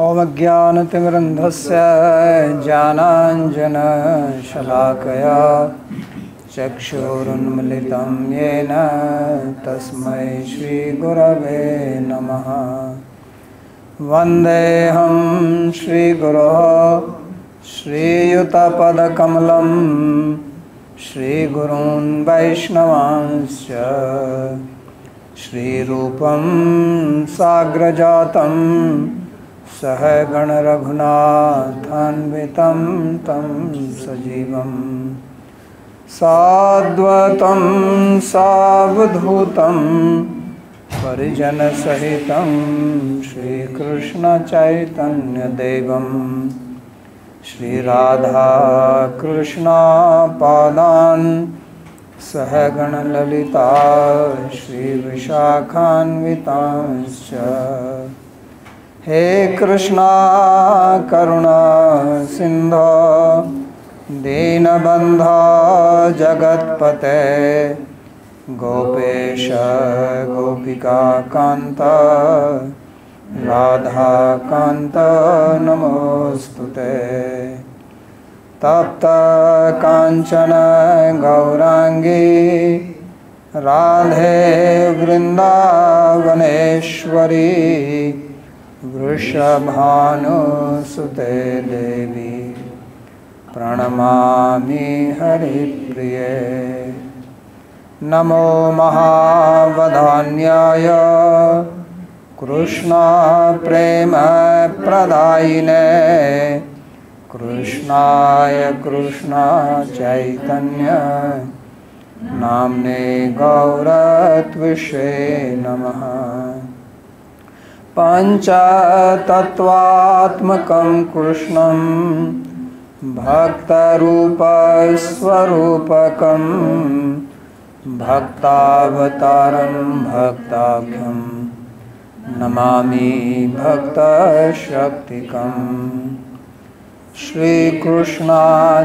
ॐ अज्ञानतिमिरन्धस्य ज्ञानाञ्जनशलाकया चक्षुरुन्मिलितं येन तस्मै श्रीगुरवे नमः। वन्देऽहं श्रीगुरोः श्रीयुतपदकमलं श्रीगुरून् वैष्णवांश्च श्रीरूपं साग्रजातं सहगणरघुनाथान्वितं तं सजीवं साद्वैतं सावधूतं परिजनसहितं श्रीकृष्णचैतन्यदेवं श्रीराधाकृष्णपादान् सहगणललिता श्रीविशाखान्वितांश्च। हे कृष्णा करुणा सिन्धो दीनबन्धो जगत्पते गोपेश गोपिकान्त राधाकान्त नमोस्तुते। तप्त कांचन गौरांगी राधे वृंदावनेश्वरी वृषभानुसुते देवी प्रणमामि हरिप्रिये। नमो महावदान्याय कृष्ण प्रेम प्रदायिने कृष्णाय कृष्ण चैतन्य नाम्ने गौरत्विषे नमः। पंचतत्वात्मकं कृष्णं भक्तरूपस्वरूपकं भक्तावतारं भक्ताख्यं नमामि भक्तशक्तिकम्। श्री कृष्ण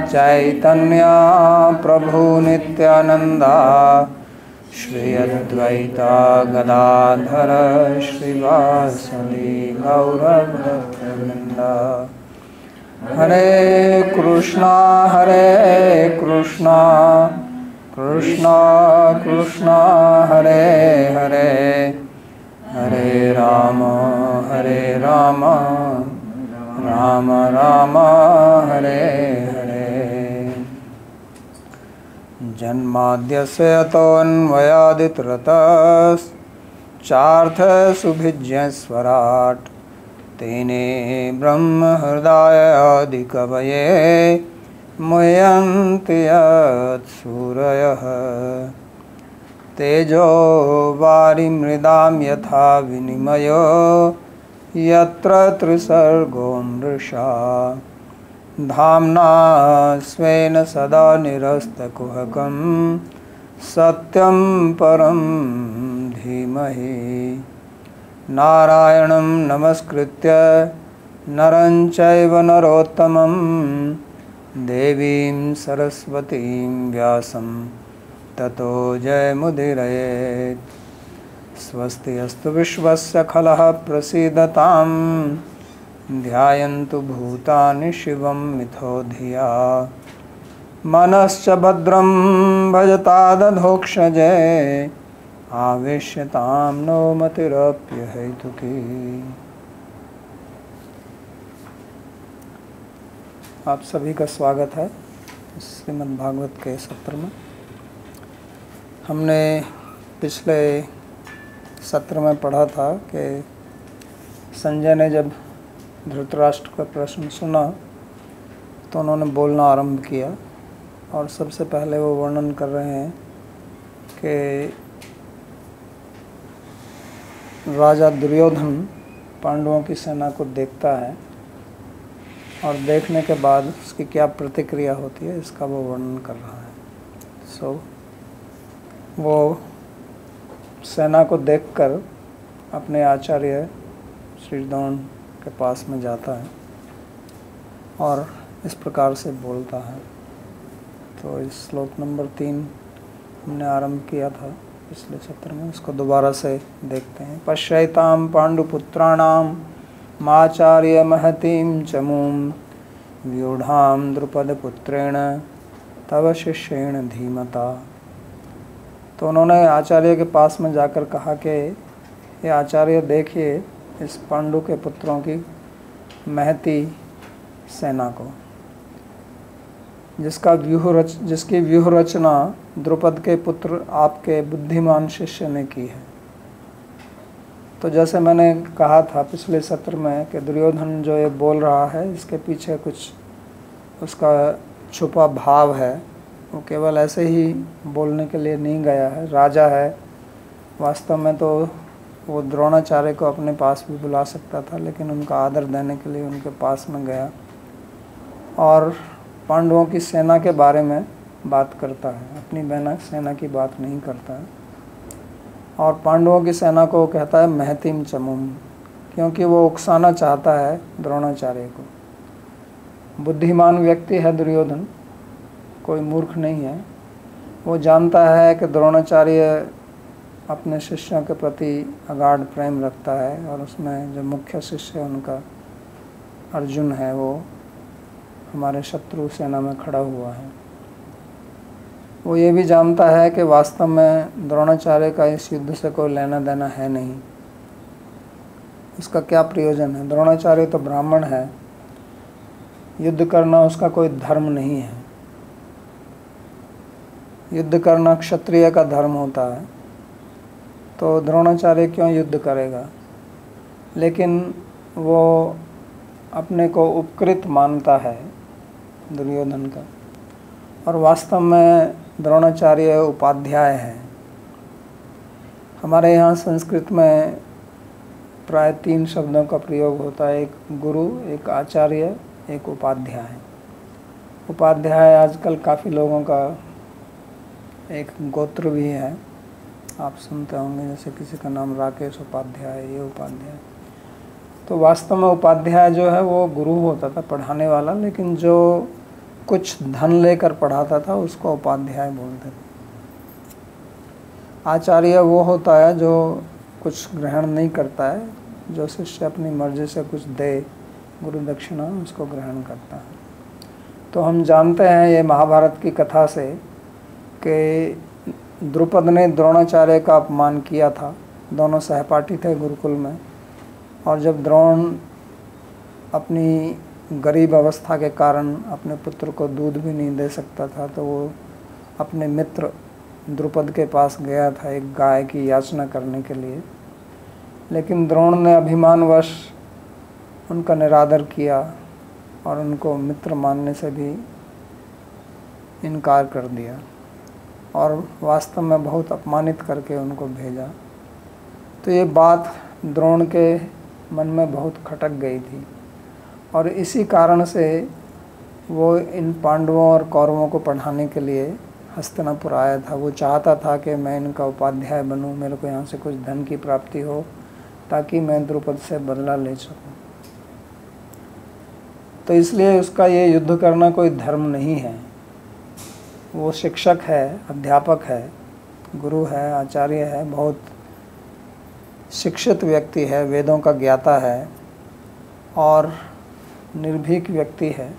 चैतन्य प्रभु नित्यानंदा श्री अद्वैता गदाधर श्रीवासदि गौरभक्तवृंद। हरे कृष्णा कृष्णा कृष्णा हरे हरे हरे राम राम राम हरे हरे। जन्माद्यस्य यतोऽन्वयादितरतश्चार्थसुभिज्ञस्वराट् तेने ब्रह्महृदायादिकवये मुह्यन्ति यत्सूरयः। तेजो वारिमृदां यथा विनिमयो यत्र त्रिसर्गो मृषा धाम्ना स्वेन सदा निरस्तकुहकं सत्यं परं धीमहि। नारायणं नमस्कृत्य नरं चैव नरोत्तमं देवीं सरस्वतीं व्यासं ततो जयमुदीरयेत्। स्वस्ति अस्तु विश्वस्य खलः प्रसीदतां ध्यायन्तु भूतानि शिवं मिथो धिया। मनश्च भद्रं भजतादधोक्षजे आवेश्यतां नो मतिरप्यहेतुकी। आप सभी का स्वागत है श्रीमद् भागवत के सत्र में। हमने पिछले सत्र में पढ़ा था कि संजय ने जब धृतराष्ट्र का प्रश्न सुना तो उन्होंने बोलना आरंभ किया और सबसे पहले वो वर्णन कर रहे हैं कि राजा दुर्योधन पांडवों की सेना को देखता है और देखने के बाद उसकी क्या प्रतिक्रिया होती है इसका वो वर्णन कर रहा है। वो सेना को देखकर अपने आचार्य श्री द्रोण के पास में जाता है और इस प्रकार से बोलता है। तो इस श्लोक नंबर 3 हमने आरंभ किया था पिछले सत्र में, इसको दोबारा से देखते हैं। पश्यैतां पांडुपुत्राणां माचार्य महतीं चमूं व्यूढ़ां द्रुपदपुत्रेण तव शिष्येण धीमता। तो उन्होंने आचार्य के पास में जाकर कहा कि ये आचार्य देखिए इस पांडु के पुत्रों की महती सेना को, जिसकी व्यूह रचना द्रुपद के पुत्र आपके बुद्धिमान शिष्य ने की है। तो जैसे मैंने कहा था पिछले सत्र में कि दुर्योधन जो ये बोल रहा है इसके पीछे कुछ उसका छुपा भाव है, वो केवल ऐसे ही बोलने के लिए नहीं गया है। राजा है, वास्तव में तो वो द्रोणाचार्य को अपने पास भी बुला सकता था, लेकिन उनका आदर देने के लिए उनके पास में गया और पांडवों की सेना के बारे में बात करता है, अपनी सेना की बात नहीं करता है। और पांडवों की सेना को कहता है महतीम चमुम, क्योंकि वो उकसाना चाहता है द्रोणाचार्य को। बुद्धिमान व्यक्ति है दुर्योधन, कोई मूर्ख नहीं है। वो जानता है कि द्रोणाचार्य अपने शिष्यों के प्रति अगाध प्रेम रखता है और उसमें जो मुख्य शिष्य है उनका अर्जुन है, वो हमारे शत्रु सेना में खड़ा हुआ है। वो ये भी जानता है कि वास्तव में द्रोणाचार्य का इस युद्ध से कोई लेना देना है नहीं, उसका क्या प्रयोजन है। द्रोणाचार्य तो ब्राह्मण है, युद्ध करना उसका कोई धर्म नहीं है। युद्ध करना क्षत्रिय का धर्म होता है, तो द्रोणाचार्य क्यों युद्ध करेगा। लेकिन वो अपने को उपकृत मानता है दुर्योधन का, और वास्तव में द्रोणाचार्य उपाध्याय है। हमारे यहाँ संस्कृत में प्राय 3 शब्दों का प्रयोग होता है, एक गुरु, एक आचार्य, एक उपाध्याय। उपाध्याय आजकल काफ़ी लोगों का एक गोत्र भी है, आप सुनते होंगे, जैसे किसी का नाम राकेश उपाध्याय, ये उपाध्याय। तो वास्तव में उपाध्याय जो है वो गुरु होता था, पढ़ाने वाला, लेकिन जो कुछ धन लेकर पढ़ाता था उसको उपाध्याय बोलते थे। आचार्य वो होता है जो कुछ ग्रहण नहीं करता है, जो शिष्य अपनी मर्जी से कुछ दे, गुरु दक्षिणा, उसको ग्रहण करता है। तो हम जानते हैं ये महाभारत की कथा से कि द्रुपद ने द्रोणाचार्य का अपमान किया था। दोनों सहपाठी थे गुरुकुल में, और जब द्रोण अपनी गरीब अवस्था के कारण अपने पुत्र को दूध भी नहीं दे सकता था, तो वो अपने मित्र द्रुपद के पास गया था एक गाय की याचना करने के लिए। लेकिन द्रोण ने अभिमानवश उनका निरादर किया और उनको मित्र मानने से भी इनकार कर दिया, और वास्तव में बहुत अपमानित करके उनको भेजा। तो ये बात द्रोण के मन में बहुत खटक गई थी, और इसी कारण से वो इन पांडवों और कौरवों को पढ़ाने के लिए हस्तिनापुर आया था। वो चाहता था कि मैं इनका उपाध्याय बनूं, मेरे को यहाँ से कुछ धन की प्राप्ति हो ताकि मैं द्रुपद से बदला ले सकूं। तो इसलिए उसका ये युद्ध करना कोई धर्म नहीं है। वो शिक्षक है, अध्यापक है, गुरु है, आचार्य है, बहुत शिक्षित व्यक्ति है, वेदों का ज्ञाता है और निर्भीक व्यक्ति है।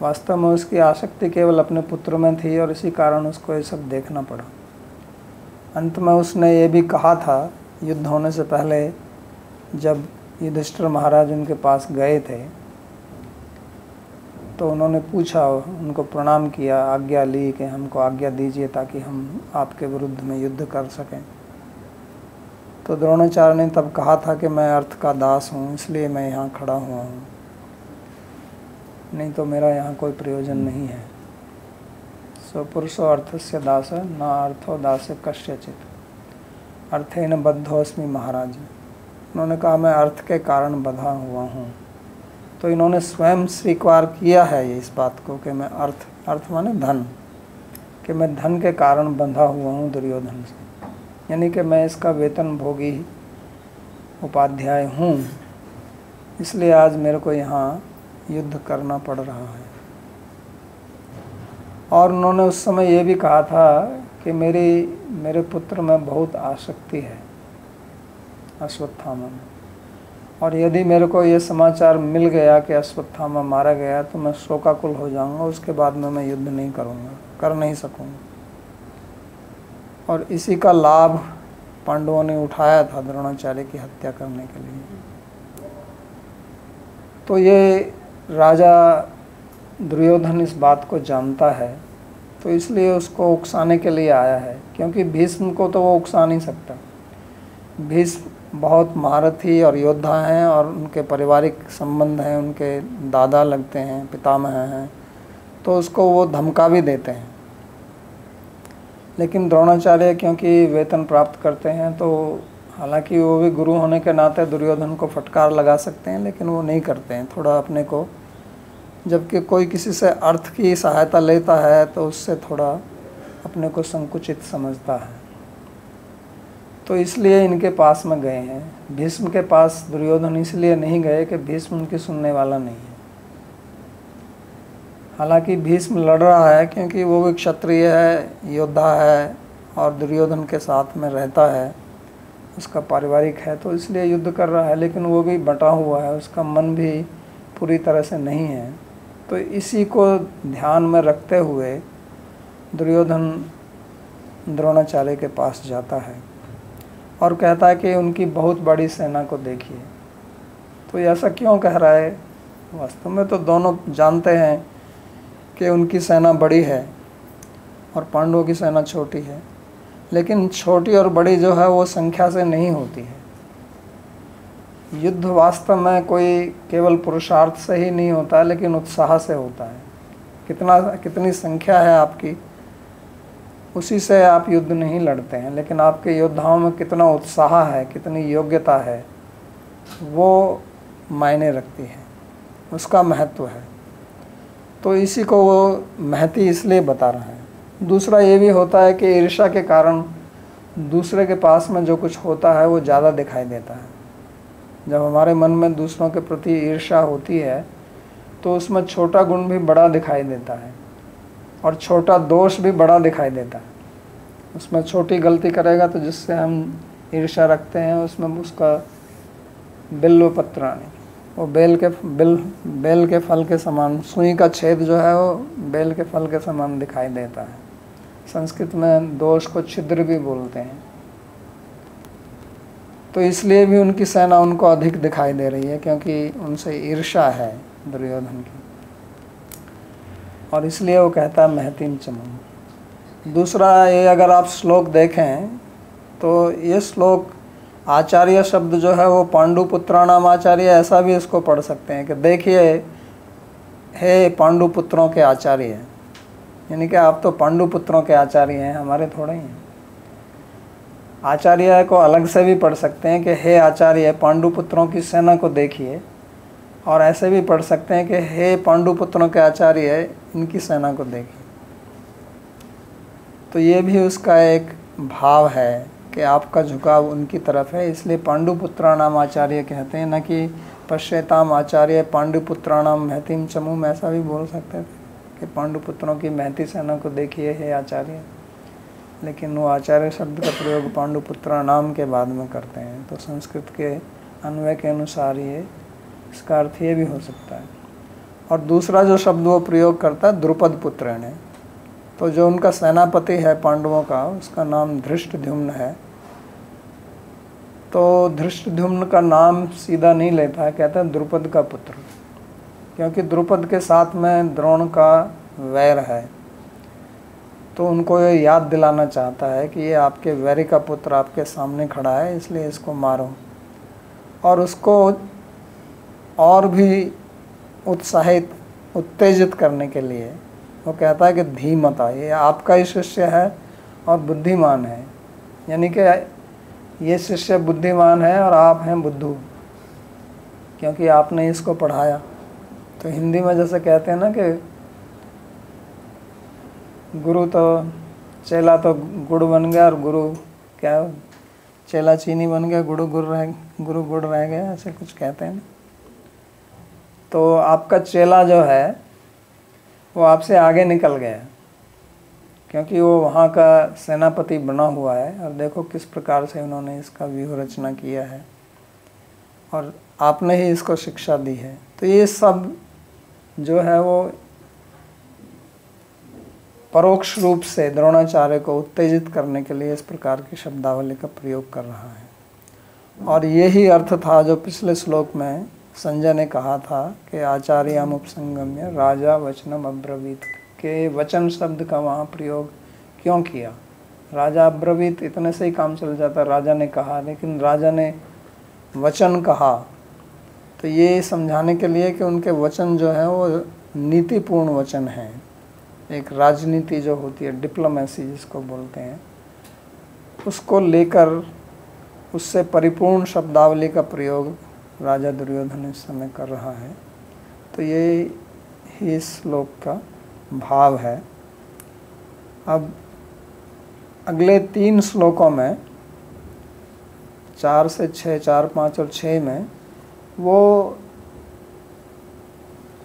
वास्तव में उसकी आसक्ति केवल अपने पुत्र में थी और इसी कारण उसको ये सब देखना पड़ा। अंत में उसने ये भी कहा था युद्ध होने से पहले, जब युधिष्ठिर महाराज उनके पास गए थे तो उन्होंने पूछा, उनको प्रणाम किया, आज्ञा ली कि हमको आज्ञा दीजिए ताकि हम आपके विरुद्ध में युद्ध कर सकें। तो द्रोणाचार्य ने तब कहा था कि मैं अर्थ का दास हूँ, इसलिए मैं यहाँ खड़ा हुआ हूँ, नहीं तो मेरा यहाँ कोई प्रयोजन नहीं है। स्वपुरुषो अर्थस्य दास न अर्थो दास कस्यचित् अर्थेन बद्धोस्मि महाराज। उन्होंने कहा मैं अर्थ के कारण बंधा हुआ हूँ। तो इन्होंने स्वयं स्वीकार किया है ये इस बात को कि मैं अर्थ माने धन, कि मैं धन के कारण बंधा हुआ हूँ दुर्योधन से, यानी कि मैं इसका वेतन भोगी उपाध्याय हूँ, इसलिए आज मेरे को यहाँ युद्ध करना पड़ रहा है। और उन्होंने उस समय ये भी कहा था कि मेरे पुत्र में बहुत आसक्ति है, अश्वत्थामा में, और यदि मेरे को ये समाचार मिल गया कि अश्वत्थामा मारा गया तो मैं शोकाकुल हो जाऊंगा, उसके बाद में मैं युद्ध नहीं करूंगा, कर नहीं सकूंगा। और इसी का लाभ पांडवों ने उठाया था द्रोणाचार्य की हत्या करने के लिए। तो ये राजा दुर्योधन इस बात को जानता है, तो इसलिए उसको उकसाने के लिए आया है, क्योंकि भीष्म को तो वो उकसा नहीं सकता। भीष्म बहुत महारथी और योद्धा हैं और उनके पारिवारिक संबंध हैं, उनके दादा लगते हैं, पितामह हैं, तो उसको वो धमका भी देते हैं। लेकिन द्रोणाचार्य क्योंकि वेतन प्राप्त करते हैं, तो हालांकि वो भी गुरु होने के नाते दुर्योधन को फटकार लगा सकते हैं, लेकिन वो नहीं करते हैं। थोड़ा अपने को, जबकि कोई किसी से अर्थ की सहायता लेता है तो उससे थोड़ा अपने को संकुचित समझता है। तो इसलिए इनके पास में गए हैं। भीष्म के पास दुर्योधन इसलिए नहीं गए कि भीष्म उनकी सुनने वाला नहीं है। हालांकि भीष्म लड़ रहा है क्योंकि वो भी क्षत्रिय है, योद्धा है और दुर्योधन के साथ में रहता है, उसका पारिवारिक है, तो इसलिए युद्ध कर रहा है। लेकिन वो भी बटा हुआ है, उसका मन भी पूरी तरह से नहीं है। तो इसी को ध्यान में रखते हुए दुर्योधन द्रोणाचार्य के पास जाता है और कहता है कि उनकी बहुत बड़ी सेना को देखिए। तो ऐसा क्यों कह रहा है? वास्तव में तो दोनों जानते हैं कि उनकी सेना बड़ी है और पांडवों की सेना छोटी है, लेकिन छोटी और बड़ी जो है वो संख्या से नहीं होती है। युद्ध वास्तव में कोई केवल पुरुषार्थ से ही नहीं होता है, लेकिन उत्साह से होता है। कितनी संख्या है आपकी, उसी से आप युद्ध नहीं लड़ते हैं, लेकिन आपके योद्धाओं में कितना उत्साह है, कितनी योग्यता है, वो मायने रखती है, उसका महत्व है। तो इसी को वो महती इसलिए बता रहा है। दूसरा ये भी होता है कि ईर्ष्या के कारण दूसरे के पास में जो कुछ होता है वो ज़्यादा दिखाई देता है। जब हमारे मन में दूसरों के प्रति ईर्ष्या होती है तो उसमें छोटा गुण भी बड़ा दिखाई देता है और छोटा दोष भी बड़ा दिखाई देता है। उसमें छोटी गलती करेगा तो जिससे हम ईर्ष्या रखते हैं, उसमें उसका बिल्व पत्राणि, वो बेल के फल के समान, सुई का छेद जो है वो बेल के फल के समान दिखाई देता है। संस्कृत में दोष को छिद्र भी बोलते हैं। तो इसलिए भी उनकी सेना उनको अधिक दिखाई दे रही है, क्योंकि उनसे ईर्ष्या है दुर्योधन की, और इसलिए वो कहता है महतीम चमू। दूसरा ये, अगर आप श्लोक देखें तो ये श्लोक आचार्य शब्द जो है वो पांडुपुत्राणाम आचार्य, ऐसा भी इसको पढ़ सकते हैं कि देखिए हे पांडुपुत्रों के आचार्य, यानी कि आप तो पांडुपुत्रों के आचार्य हैं, हमारे थोड़े ही हैं। आचार्य को अलग से भी पढ़ सकते हैं कि हे आचार्य पांडुपुत्रों की सेना को देखिए, और ऐसे भी पढ़ सकते हैं कि हे पांडुपुत्रों के आचार्य इनकी सेना को देखिए। तो ये भी उसका एक भाव है कि आपका झुकाव उनकी तरफ है, इसलिए पांडुपुत्राणाम आचार्य कहते हैं, न कि पश्यताम आचार्य पांडुपुत्राणाम महतीम चमूम, ऐसा भी बोल सकते थे कि पांडुपुत्रों की महती सेना को देखिए हे आचार्य। लेकिन वो आचार्य शब्द का प्रयोग पांडुपुत्राणाम के बाद में करते हैं, तो संस्कृत के अन्वय के अनुसार ये इसका अर्थ ये भी हो सकता है। और दूसरा जो शब्द वो प्रयोग करता है द्रुपद पुत्र ने, तो जो उनका सेनापति है पांडवों का, उसका नाम धृष्टद्युम्न है। तो धृष्टद्युम्न का नाम सीधा नहीं लेता है, कहता है द्रुपद का पुत्र, क्योंकि द्रुपद के साथ में द्रोण का वैर है। तो उनको ये याद दिलाना चाहता है कि ये आपके वैरी का पुत्र आपके सामने खड़ा है, इसलिए इसको मारो। और उसको और भी उत्साहित उत्तेजित करने के लिए वो कहता है कि धीमता, ये आपका ही शिष्य है और बुद्धिमान है, यानी कि ये शिष्य बुद्धिमान है और आप हैं बुद्धू, क्योंकि आपने इसको पढ़ाया। तो हिंदी में जैसे कहते हैं ना कि गुरु तो चेला तो गुड़ बन गया और गुरु क्या, चेला चीनी बन गया, गुरु गुड़ रह गया, ऐसे कुछ कहते हैं ना। तो आपका चेला जो है वो आपसे आगे निकल गया, क्योंकि वो वहाँ का सेनापति बना हुआ है। और देखो किस प्रकार से उन्होंने इसका व्यूह रचना किया है। और आपने ही इसको शिक्षा दी है। तो ये सब जो है वो परोक्ष रूप से द्रोणाचार्य को उत्तेजित करने के लिए इस प्रकार की शब्दावली का प्रयोग कर रहा है। और यही अर्थ था जो पिछले श्लोक में संजय ने कहा था कि आचार्याम उपसंगम्य राजा वचनम अब्रवीत, के वचन शब्द का वहाँ प्रयोग क्यों किया। राजा अब्रवीत इतने से ही काम चल जाता, राजा ने कहा, लेकिन राजा ने वचन कहा, तो ये समझाने के लिए कि उनके वचन जो है वो नीतिपूर्ण वचन हैं। एक राजनीति जो होती है, डिप्लोमेसी जिसको बोलते हैं, उसको लेकर उससे परिपूर्ण शब्दावली का प्रयोग राजा दुर्योधन इस समय कर रहा है। तो ये ही इस श्लोक का भाव है। अब अगले 3 श्लोकों में 4 से 6, 4, 5 और 6 में वो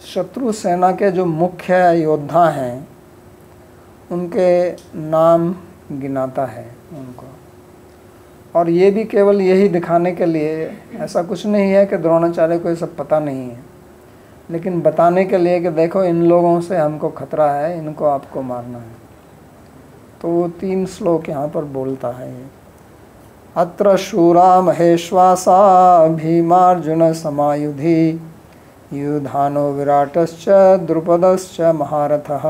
शत्रु सेना के जो मुख्य योद्धा हैं उनके नाम गिनाता है उनको। और ये भी केवल यही दिखाने के लिए, ऐसा कुछ नहीं है कि द्रोणाचार्य को ये सब पता नहीं है, लेकिन बताने के लिए कि देखो इन लोगों से हमको खतरा है, इनको आपको मारना है। तो वो 3 श्लोक यहाँ पर बोलता है ये। अत्र शूरा महेश्वासा भीमार्जुन समायुधि युधानो विराटश्च द्रुपदश्च महारथः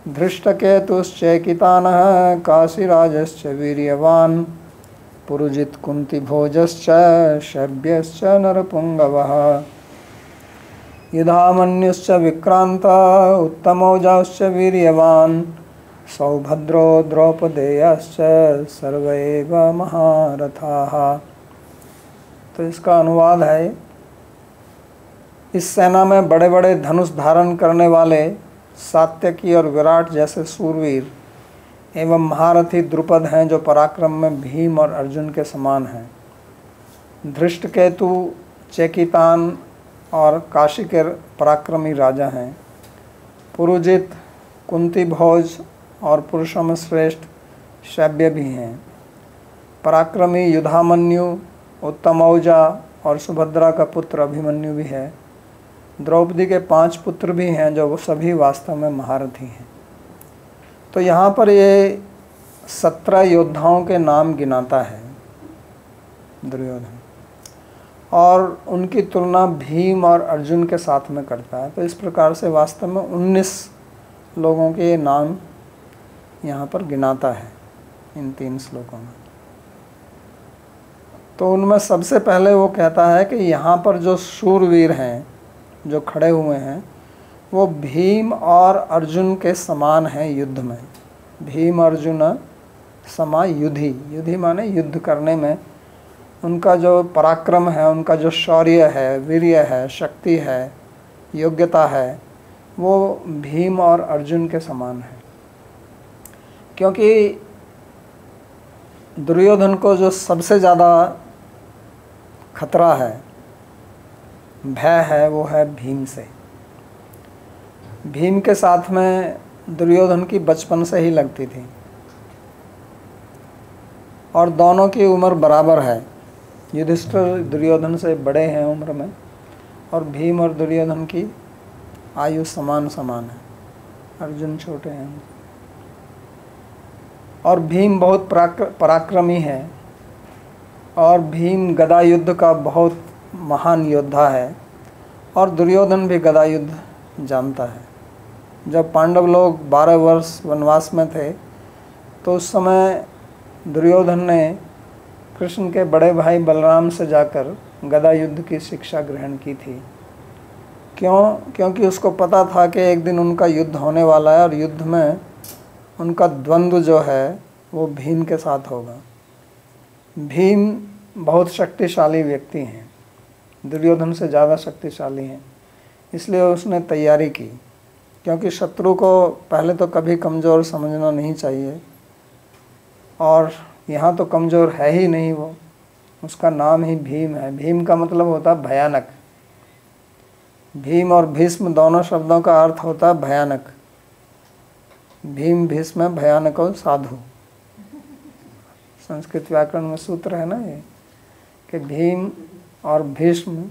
धृष्टकेतुश्चैकितानः काशीराजश्च वीर्यवान् पुरुजित कुन्तिभोजश्च शैब्यश्च नरपुङ्गवः युधामन्युश्च विक्रान्त उत्तमौजाश्च वीर्यवान् सौभद्रो द्रौपदेयश्च सर्व एव महारथाः। तो इसका अनुवाद है, इस सेना में बड़े बड़े धनुष धारण करने वाले सात्यकी और विराट जैसे सूरवीर एवं महारथी द्रुपद हैं जो पराक्रम में भीम और अर्जुन के समान हैं। धृष्टकेतु, चेकितान और काशी के पराक्रमी राजा हैं। पुरुजित, कुंती भोज और पुरुषों में श्रेष्ठ शैब्य भी हैं। पराक्रमी युधामन्यु, उत्तमौजा और सुभद्रा का पुत्र अभिमन्यु भी है। द्रौपदी के 5 पुत्र भी हैं जो वो सभी वास्तव में महारथी हैं। तो यहाँ पर ये 17 योद्धाओं के नाम गिनाता है दुर्योधन, और उनकी तुलना भीम और अर्जुन के साथ में करता है। तो इस प्रकार से वास्तव में 19 लोगों के नाम यहाँ पर गिनाता है इन 3 श्लोकों में। तो उनमें सबसे पहले वो कहता है कि यहाँ पर जो शूरवीर हैं जो खड़े हुए हैं वो भीम और अर्जुन के समान हैं युद्ध में। भीम अर्जुन समा युधि, युधि माने युद्ध करने में उनका जो पराक्रम है, उनका जो शौर्य है, वीर्य है, शक्ति है, योग्यता है, वो भीम और अर्जुन के समान है। क्योंकि दुर्योधन को जो सबसे ज़्यादा खतरा है, भय है, वो है भीम से। भीम के साथ में दुर्योधन की बचपन से ही लगती थी और दोनों की उम्र बराबर है। युधिष्ठिर दुर्योधन से बड़े हैं उम्र में और भीम और दुर्योधन की आयु समान समान है, अर्जुन छोटे हैं। और भीम बहुत पराक्रमी है और भीम गदा युद्ध का बहुत महान योद्धा है और दुर्योधन भी गदा युद्ध जानता है। जब पांडव लोग 12 वर्ष वनवास में थे तो उस समय दुर्योधन ने कृष्ण के बड़े भाई बलराम से जाकर गदा युद्ध की शिक्षा ग्रहण की थी। क्यों? क्योंकि उसको पता था कि एक दिन उनका युद्ध होने वाला है और युद्ध में उनका द्वंद्व जो है वो भीम के साथ होगा। भीम बहुत शक्तिशाली व्यक्ति हैं, दुर्योधन से ज़्यादा शक्तिशाली हैं, इसलिए उसने तैयारी की। क्योंकि शत्रु को पहले तो कभी कमज़ोर समझना नहीं चाहिए, और यहाँ तो कमज़ोर है ही नहीं वो, उसका नाम ही भीम है। भीम का मतलब होता है भयानक। भीम और भीष्म दोनों शब्दों का अर्थ होता है भयानक। भीम भीष्म भयानक और साधु, संस्कृत व्याकरण में सूत्र है ना ये, कि भीम और भीष्म,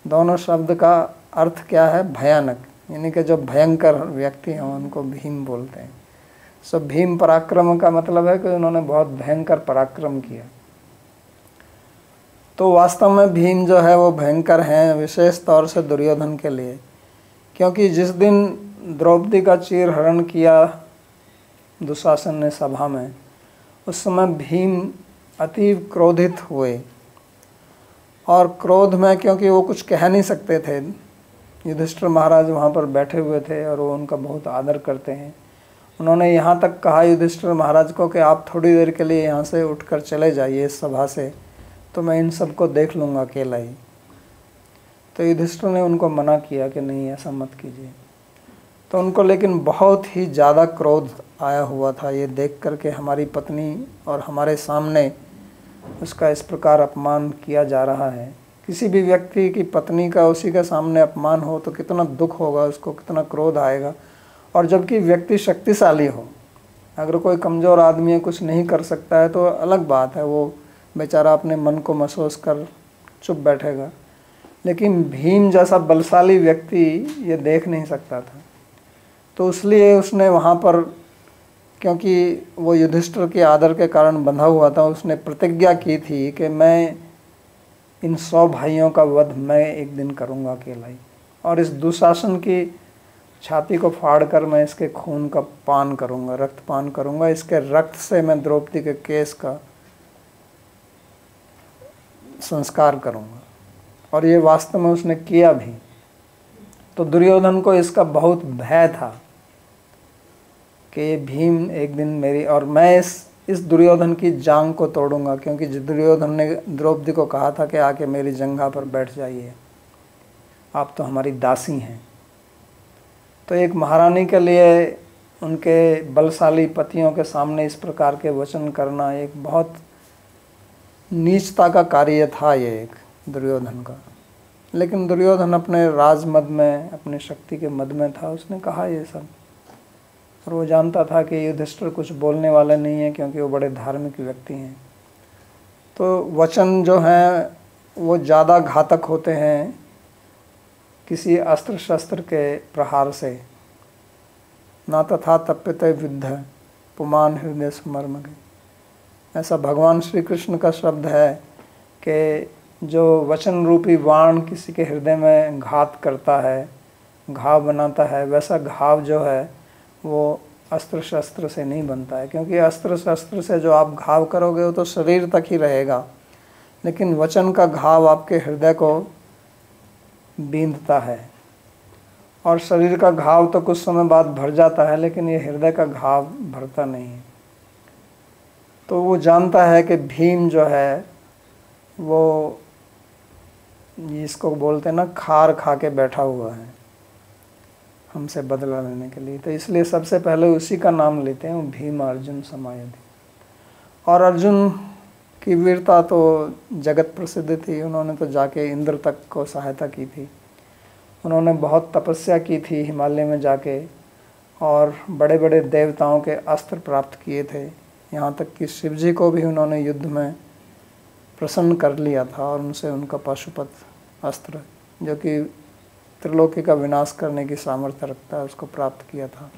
दोनों शब्द का अर्थ क्या है? भयानक, यानी कि जो भयंकर व्यक्ति हैं उनको भीम बोलते हैं। सो भीम पराक्रम का मतलब है कि उन्होंने बहुत भयंकर पराक्रम किया। तो वास्तव में भीम जो है वो भयंकर हैं, विशेष तौर से दुर्योधन के लिए, क्योंकि जिस दिन द्रौपदी का चीरहरण किया दुशासन ने सभा में, उस समय भीम अतीव क्रोधित हुए, और क्रोध में, क्योंकि वो कुछ कह नहीं सकते थे, युधिष्ठिर महाराज वहाँ पर बैठे हुए थे और वो उनका बहुत आदर करते हैं, उन्होंने यहाँ तक कहा युधिष्ठिर महाराज को कि आप थोड़ी देर के लिए यहाँ से उठकर चले जाइए इस सभा से, तो मैं इन सबको देख लूँगा अकेला ही। तो युधिष्ठिर ने उनको मना किया कि नहीं, ऐसा मत कीजिए। तो उनको लेकिन बहुत ही ज़्यादा क्रोध आया हुआ था ये देख कर के हमारी पत्नी और हमारे सामने उसका इस प्रकार अपमान किया जा रहा है। किसी भी व्यक्ति की पत्नी का उसी के सामने अपमान हो तो कितना दुख होगा, उसको कितना क्रोध आएगा। और जबकि व्यक्ति शक्तिशाली हो, अगर कोई कमज़ोर आदमी है, कुछ नहीं कर सकता है, तो अलग बात है, वो बेचारा अपने मन को महसूस कर चुप बैठेगा। लेकिन भीम जैसा बलशाली व्यक्ति ये देख नहीं सकता था, तो इसलिए उसने वहाँ पर, क्योंकि वो युधिष्ठिर के आदर के कारण बंधा हुआ था, उसने प्रतिज्ञा की थी कि मैं इन 100 भाइयों का वध मैं एक दिन करूँगा अकेला ही, और इस दुशासन की छाती को फाड़कर मैं इसके खून का पान करूँगा, रक्त पान करूँगा, इसके रक्त से मैं द्रौपदी के केस का संस्कार करूँगा। और ये वास्तव में उसने किया भी। तो दुर्योधन को इसका बहुत भय था कि ये भीम एक दिन मेरी, और मैं इस दुर्योधन की जांग को तोड़ूंगा, क्योंकि दुर्योधन ने द्रौपदी को कहा था कि आके मेरी जंघा पर बैठ जाइए, आप तो हमारी दासी हैं। तो एक महारानी के लिए उनके बलशाली पतियों के सामने इस प्रकार के वचन करना एक बहुत नीचता का कार्य था ये एक दुर्योधन का। लेकिन दुर्योधन अपने राजमद में, अपने शक्ति के मद में था, उसने कहा ये सब, और वो जानता था कि युधिष्ठिर कुछ बोलने वाले नहीं है, क्योंकि वो बड़े धार्मिक व्यक्ति हैं। तो वचन जो हैं वो ज़्यादा घातक होते हैं किसी अस्त्र शस्त्र के प्रहार से। ना तथा तप्यते विद्ध पुमान हृदय स्मर्मगे, ऐसा भगवान श्री कृष्ण का शब्द है कि जो वचन रूपी बाण किसी के हृदय में घात करता है, घाव बनाता है, वैसा घाव जो है वो अस्त्र शस्त्र से नहीं बनता है। क्योंकि अस्त्र शस्त्र से जो आप घाव करोगे वो तो शरीर तक ही रहेगा, लेकिन वचन का घाव आपके हृदय को बींधता है। और शरीर का घाव तो कुछ समय बाद भर जाता है, लेकिन ये हृदय का घाव भरता नहीं है। तो वो जानता है कि भीम जो है वो, जिसको बोलते हैं ना, खार खा के बैठा हुआ है हमसे बदला लेने के लिए। तो इसलिए सबसे पहले उसी का नाम लेते हैं, भीम अर्जुन समायुधि। और अर्जुन की वीरता तो जगत प्रसिद्ध थी। उन्होंने तो जाके इंद्र तक को सहायता की थी। उन्होंने बहुत तपस्या की थी हिमालय में जाके, और बड़े बड़े देवताओं के अस्त्र प्राप्त किए थे। यहाँ तक कि शिव जी को भी उन्होंने युद्ध में प्रसन्न कर लिया था, और उनसे उनका पाशुपत अस्त्र, जो कि त्रिलोकी का विनाश करने की सामर्थ्य रखता है, उसको प्राप्त किया था।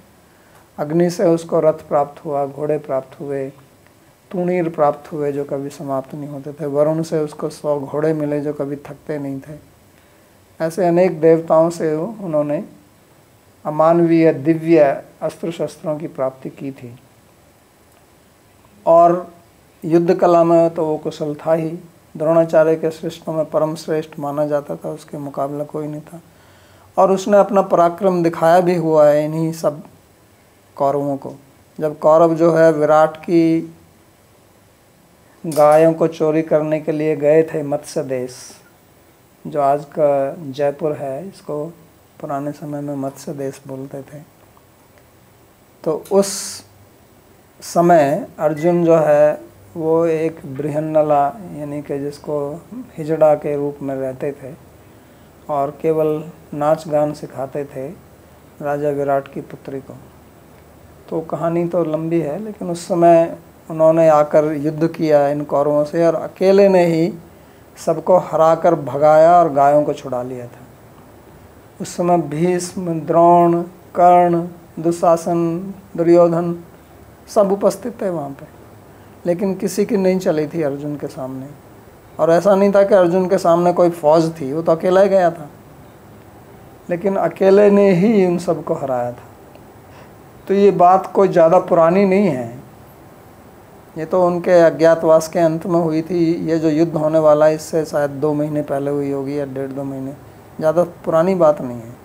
अग्नि से उसको रथ प्राप्त हुआ, घोड़े प्राप्त हुए, तूणीर प्राप्त हुए जो कभी समाप्त नहीं होते थे। वरुण से उसको 100 घोड़े मिले जो कभी थकते नहीं थे। ऐसे अनेक देवताओं से उन्होंने अमानवीय दिव्य अस्त्र शस्त्रों की प्राप्ति की थी। और युद्ध कला में तो वो कुशल था ही। द्रोणाचार्य के श्रेष्ठों में परम श्रेष्ठ माना जाता था, उसके मुकाबला कोई नहीं था। और उसने अपना पराक्रम दिखाया भी हुआ है इन्हीं सब कौरवों को। जब कौरव जो है विराट की गायों को चोरी करने के लिए गए थे मत्स्य देश, जो आज का जयपुर है, इसको पुराने समय में मत्स्य देश बोलते थे। तो उस समय अर्जुन जो है वो एक बृहन्नला, यानी कि जिसको हिजड़ा के रूप में रहते थे, और केवल नाच गान सिखाते थे राजा विराट की पुत्री को। तो कहानी तो लंबी है, लेकिन उस समय उन्होंने आकर युद्ध किया इन कौरवों से, और अकेले ने ही सबको हराकर भगाया और गायों को छुड़ा लिया था। उस समय भीष्म, द्रोण, कर्ण, दुशासन, दुर्योधन सब उपस्थित थे वहाँ पे, लेकिन किसी की नहीं चली थी अर्जुन के सामने। और ऐसा नहीं था कि अर्जुन के सामने कोई फौज थी, वो तो अकेला ही गया था, लेकिन अकेले ने ही उन सबको हराया था। तो ये बात कोई ज़्यादा पुरानी नहीं है, ये तो उनके अज्ञातवास के अंत में हुई थी। ये जो युद्ध होने वाला है इससे शायद 2 महीने पहले हुई होगी या 1.5-2 महीने, ज़्यादा पुरानी बात नहीं है।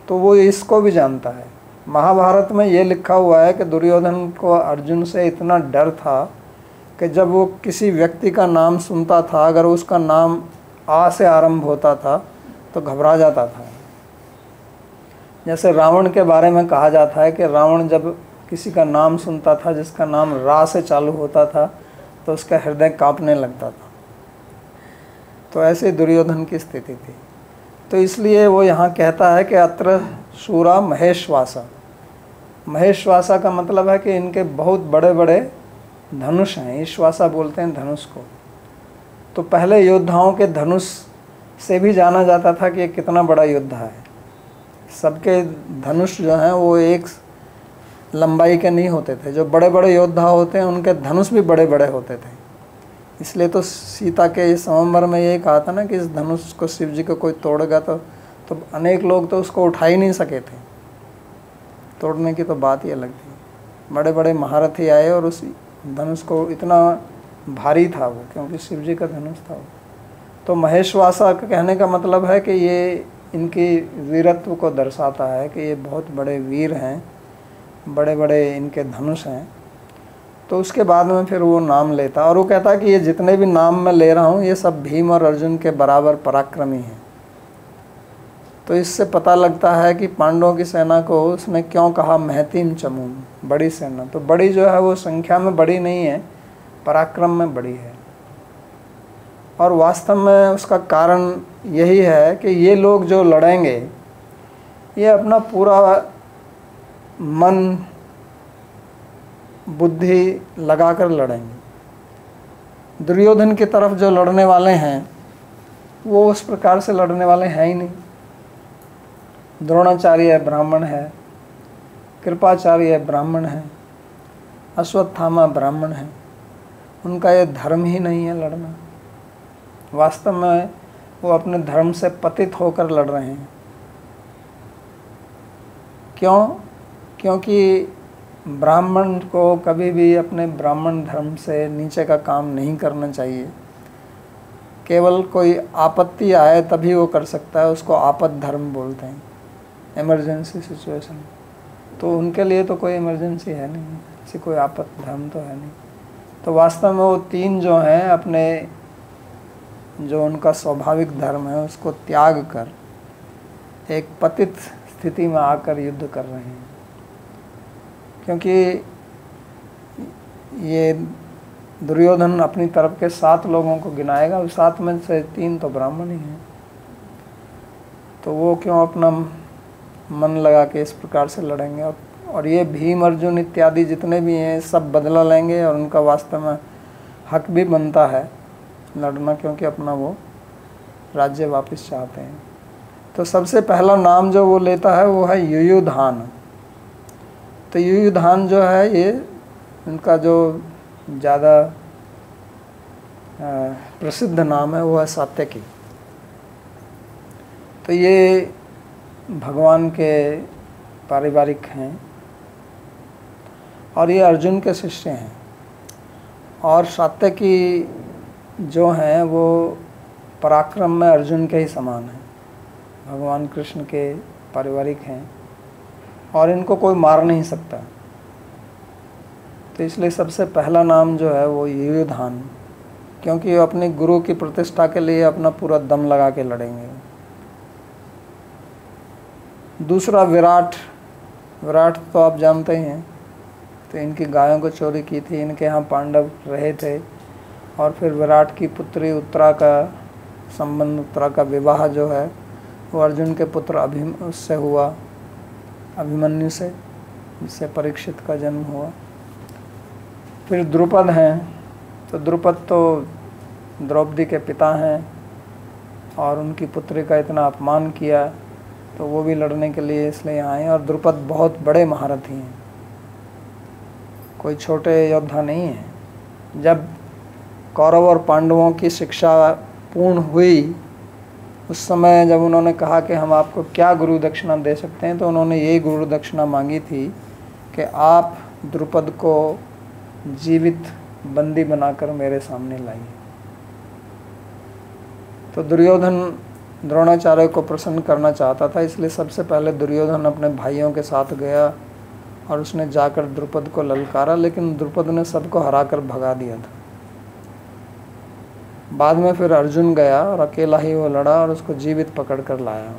तो वो इसको भी जानता है। महाभारत में ये लिखा हुआ है कि दुर्योधन को अर्जुन से इतना डर था कि जब वो किसी व्यक्ति का नाम सुनता था, अगर उसका नाम आ से आरंभ होता था तो घबरा जाता था। जैसे रावण के बारे में कहा जाता है कि रावण जब किसी का नाम सुनता था जिसका नाम रा से चालू होता था तो उसका हृदय कांपने लगता था। तो ऐसे दुर्योधन की स्थिति थी। तो इसलिए वो यहाँ कहता है कि अत्र शूरा महेश्वासा। महेश्वासा का मतलब है कि इनके बहुत बड़े बड़े धनुष हैं। ईश्वासा बोलते हैं धनुष को। तो पहले योद्धाओं के धनुष से भी जाना जाता था कि ये कितना बड़ा योद्धा है। सबके धनुष जो हैं वो एक लंबाई के नहीं होते थे। जो बड़े बड़े योद्धा होते हैं उनके धनुष भी बड़े बड़े होते थे। इसलिए तो सीता के इस स्वयंवर में ये कहा था ना कि इस धनुष को शिव जी को कोई तोड़ेगा तो अनेक लोग तो उसको उठा ही नहीं सके थे। तोड़ने की तो बात ही अलग थी। बड़े बड़े महारथी आए और उस धनुष को इतना भारी था वो, क्योंकि शिव जी का धनुष था वो। तो महेश्वासा का कहने का मतलब है कि ये इनकी वीरत्व को दर्शाता है कि ये बहुत बड़े वीर हैं, बड़े बड़े इनके धनुष हैं। तो उसके बाद में फिर वो नाम लेता और वो कहता कि ये जितने भी नाम मैं ले रहा हूँ ये सब भीम और अर्जुन के बराबर पराक्रमी हैं। तो इससे पता लगता है कि पांडवों की सेना को उसने क्यों कहा महतीम चमूम, बड़ी सेना। तो बड़ी जो है वो संख्या में बड़ी नहीं है, पराक्रम में बड़ी है। और वास्तव में उसका कारण यही है कि ये लोग जो लड़ेंगे ये अपना पूरा मन बुद्धि लगाकर लड़ेंगे। दुर्योधन की तरफ जो लड़ने वाले हैं वो उस प्रकार से लड़ने वाले हैं ही नहीं। द्रोणाचार्य ब्राह्मण है, कृपाचार्य ब्राह्मण है, अश्वत्थामा ब्राह्मण है। उनका ये धर्म ही नहीं है लड़ना। वास्तव में वो अपने धर्म से पतित होकर लड़ रहे हैं। क्यों? क्योंकि ब्राह्मण को कभी भी अपने ब्राह्मण धर्म से नीचे का काम नहीं करना चाहिए। केवल कोई आपत्ति आए तभी वो कर सकता है, उसको आपद धर्म बोलते हैं, इमरजेंसी सिचुएशन। तो उनके लिए तो कोई इमरजेंसी है नहीं, ऐसी कोई आपद धर्म तो है नहीं। तो वास्तव में वो 3 जो हैं अपने जो उनका स्वाभाविक धर्म है उसको त्याग कर एक पतित स्थिति में आकर युद्ध कर रहे हैं। क्योंकि ये दुर्योधन अपनी तरफ के 7 लोगों को गिनाएगा, 7 में से 3 तो ब्राह्मण ही हैं। तो वो क्यों अपना मन लगा के इस प्रकार से लड़ेंगे। और ये भीम, अर्जुन इत्यादि जितने भी हैं सब बदला लेंगे और उनका वास्तव में हक भी बनता है लड़ना, क्योंकि अपना वो राज्य वापस चाहते हैं। तो सबसे पहला नाम जो वो लेता है वो है युयुधान। तो युयुधान जो है ये उनका जो ज़्यादा प्रसिद्ध नाम है वो है सात्यकी। तो ये भगवान के पारिवारिक हैं और ये अर्जुन के शिष्य हैं। और सात्यकी जो हैं वो पराक्रम में अर्जुन के ही समान हैं, भगवान कृष्ण के पारिवारिक हैं और इनको कोई मार नहीं सकता। तो इसलिए सबसे पहला नाम जो है वो युयुधान, क्योंकि वो अपने गुरु की प्रतिष्ठा के लिए अपना पूरा दम लगा के लड़ेंगे। दूसरा विराट। विराट तो आप जानते ही हैं। तो इनकी गायों को चोरी की थी, इनके यहाँ पांडव रहे थे और फिर विराट की पुत्री उत्तरा का संबंध, उत्तरा का विवाह जो है वो अर्जुन के पुत्र उससे हुआ, अभिमन्यु से, जिससे परीक्षित का जन्म हुआ। फिर द्रुपद हैं। तो द्रुपद तो द्रौपदी के पिता हैं और उनकी पुत्री का इतना अपमान किया, तो वो भी लड़ने के लिए इसलिए आए। और द्रुपद बहुत बड़े महारथी हैं, कोई छोटे योद्धा नहीं है। जब कौरव और पांडवों की शिक्षा पूर्ण हुई, उस समय जब उन्होंने कहा कि हम आपको क्या गुरु दक्षिणा दे सकते हैं, तो उन्होंने यही गुरु दक्षिणा मांगी थी कि आप द्रुपद को जीवित बंदी बनाकर मेरे सामने लाइए। तो दुर्योधन द्रोणाचार्य को प्रसन्न करना चाहता था, इसलिए सबसे पहले दुर्योधन अपने भाइयों के साथ गया और उसने जाकर द्रुपद को ललकारा, लेकिन द्रुपद ने सबको हराकर भगा दिया था। बाद में फिर अर्जुन गया और अकेला ही वो लड़ा और उसको जीवित पकड़ कर लाया।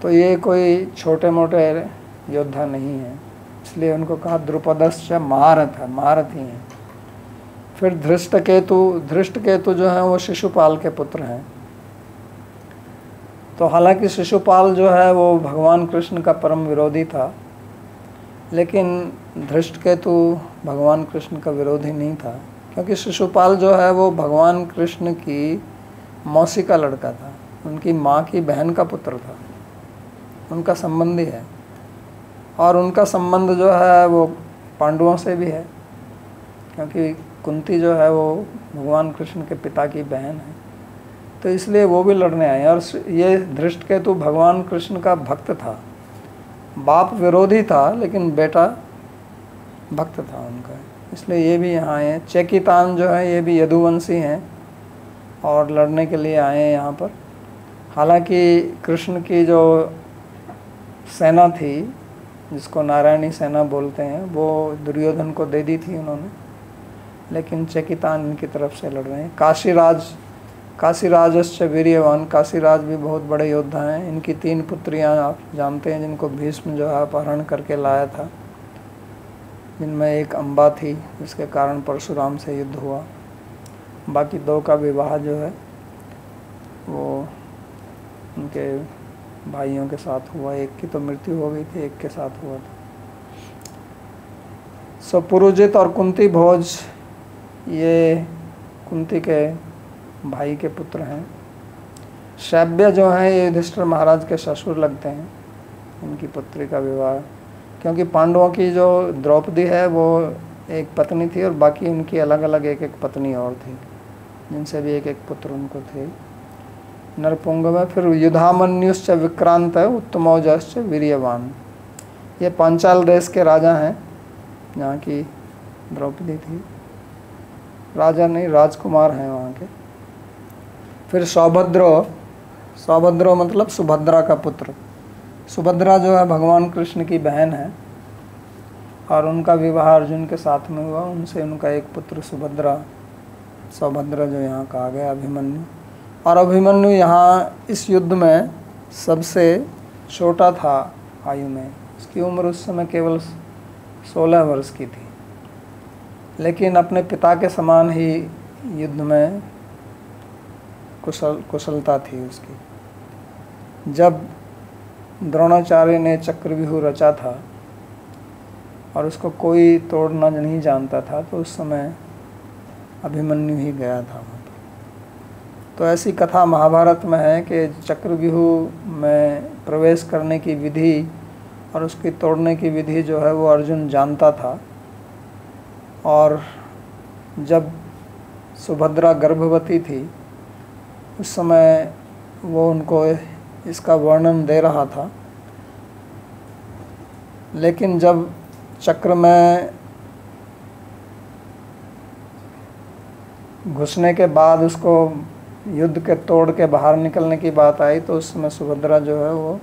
तो ये कोई छोटे मोटे योद्धा नहीं है, इसलिए उनको कहा द्रुपदश्च महारथ है, महारथी हैं। फिर धृष्टकेतु जो है वो शिशुपाल के पुत्र हैं। तो हालांकि शिशुपाल जो है वो भगवान कृष्ण का परम विरोधी था, लेकिन धृष्टकेतु भगवान कृष्ण का विरोधी नहीं था, क्योंकि शिशुपाल जो है वो भगवान कृष्ण की मौसी का लड़का था, उनकी माँ की बहन का पुत्र था, उनका संबंधी है। और उनका संबंध जो है वो पांडवों से भी है, क्योंकि कुंती जो है वो भगवान कृष्ण के पिता की बहन है, तो इसलिए वो भी लड़ने आए। और ये धृष्टकेतु भगवान कृष्ण का भक्त था, बाप विरोधी था लेकिन बेटा भक्त था उनका, इसलिए ये भी यहाँ आए हैं। चेकितान जो है ये भी यदुवंशी हैं और लड़ने के लिए आए हैं यहाँ पर। हालांकि कृष्ण की जो सेना थी, जिसको नारायणी सेना बोलते हैं, वो दुर्योधन को दे दी थी उन्होंने, लेकिन चेकितान इनकी तरफ से लड़ रहे हैं। काशीराजश्च वीर्यवान, काशीराज भी बहुत बड़े योद्धा हैं। इनकी 3 पुत्रियां आप जानते हैं, जिनको भीष्म जो है अपहरण करके लाया था, जिनमें एक अम्बा थी, जिसके कारण परशुराम से युद्ध हुआ। बाकी 2 का विवाह जो है वो उनके भाइयों के साथ हुआ, एक की तो मृत्यु हो गई थी, एक के साथ हुआ था। पुरुजित और कुंती भोज ये कुंती के भाई के पुत्र हैं। शैब्य जो हैं ये युधिष्ठिर महाराज के ससुर लगते हैं, इनकी पुत्री का विवाह, क्योंकि पांडवों की जो द्रौपदी है वो एक पत्नी थी और बाकी उनकी अलग अलग एक एक पत्नी और थी, जिनसे भी एक एक पुत्र उनको थे। नरपुंग में फिर युधामन्युश्च विक्रांत उत्तमौजश्च वीर्यवान, ये पांचाल देश के राजा हैं, जहाँ की द्रौपदी थी। राजा नहीं, राजकुमार हैं वहाँ के। फिर सौभद्रो मतलब सुभद्रा का पुत्र। सुभद्रा जो है भगवान कृष्ण की बहन है और उनका विवाह अर्जुन के साथ में हुआ, उनसे उनका एक पुत्र सौभद्रा जो यहाँ कहा गया अभिमन्यु। और अभिमन्यु यहाँ इस युद्ध में सबसे छोटा था आयु में, इसकी उम्र उस समय केवल 16 वर्ष की थी, लेकिन अपने पिता के समान ही युद्ध में कुशलता थी उसकी। जब द्रोणाचार्य ने चक्रव्यूह रचा था और उसको कोई तोड़ना नहीं जानता था, तो उस समय अभिमन्यु ही गया था वहाँ पर। तो ऐसी कथा महाभारत में है कि चक्रव्यूह में प्रवेश करने की विधि और उसकी तोड़ने की विधि जो है वो अर्जुन जानता था। और जब सुभद्रा गर्भवती थी उस समय वो उनको इसका वर्णन दे रहा था, लेकिन जब चक्र में घुसने के बाद उसको युद्ध के तोड़ के बाहर निकलने की बात आई, तो उस समय सुभद्रा जो है वो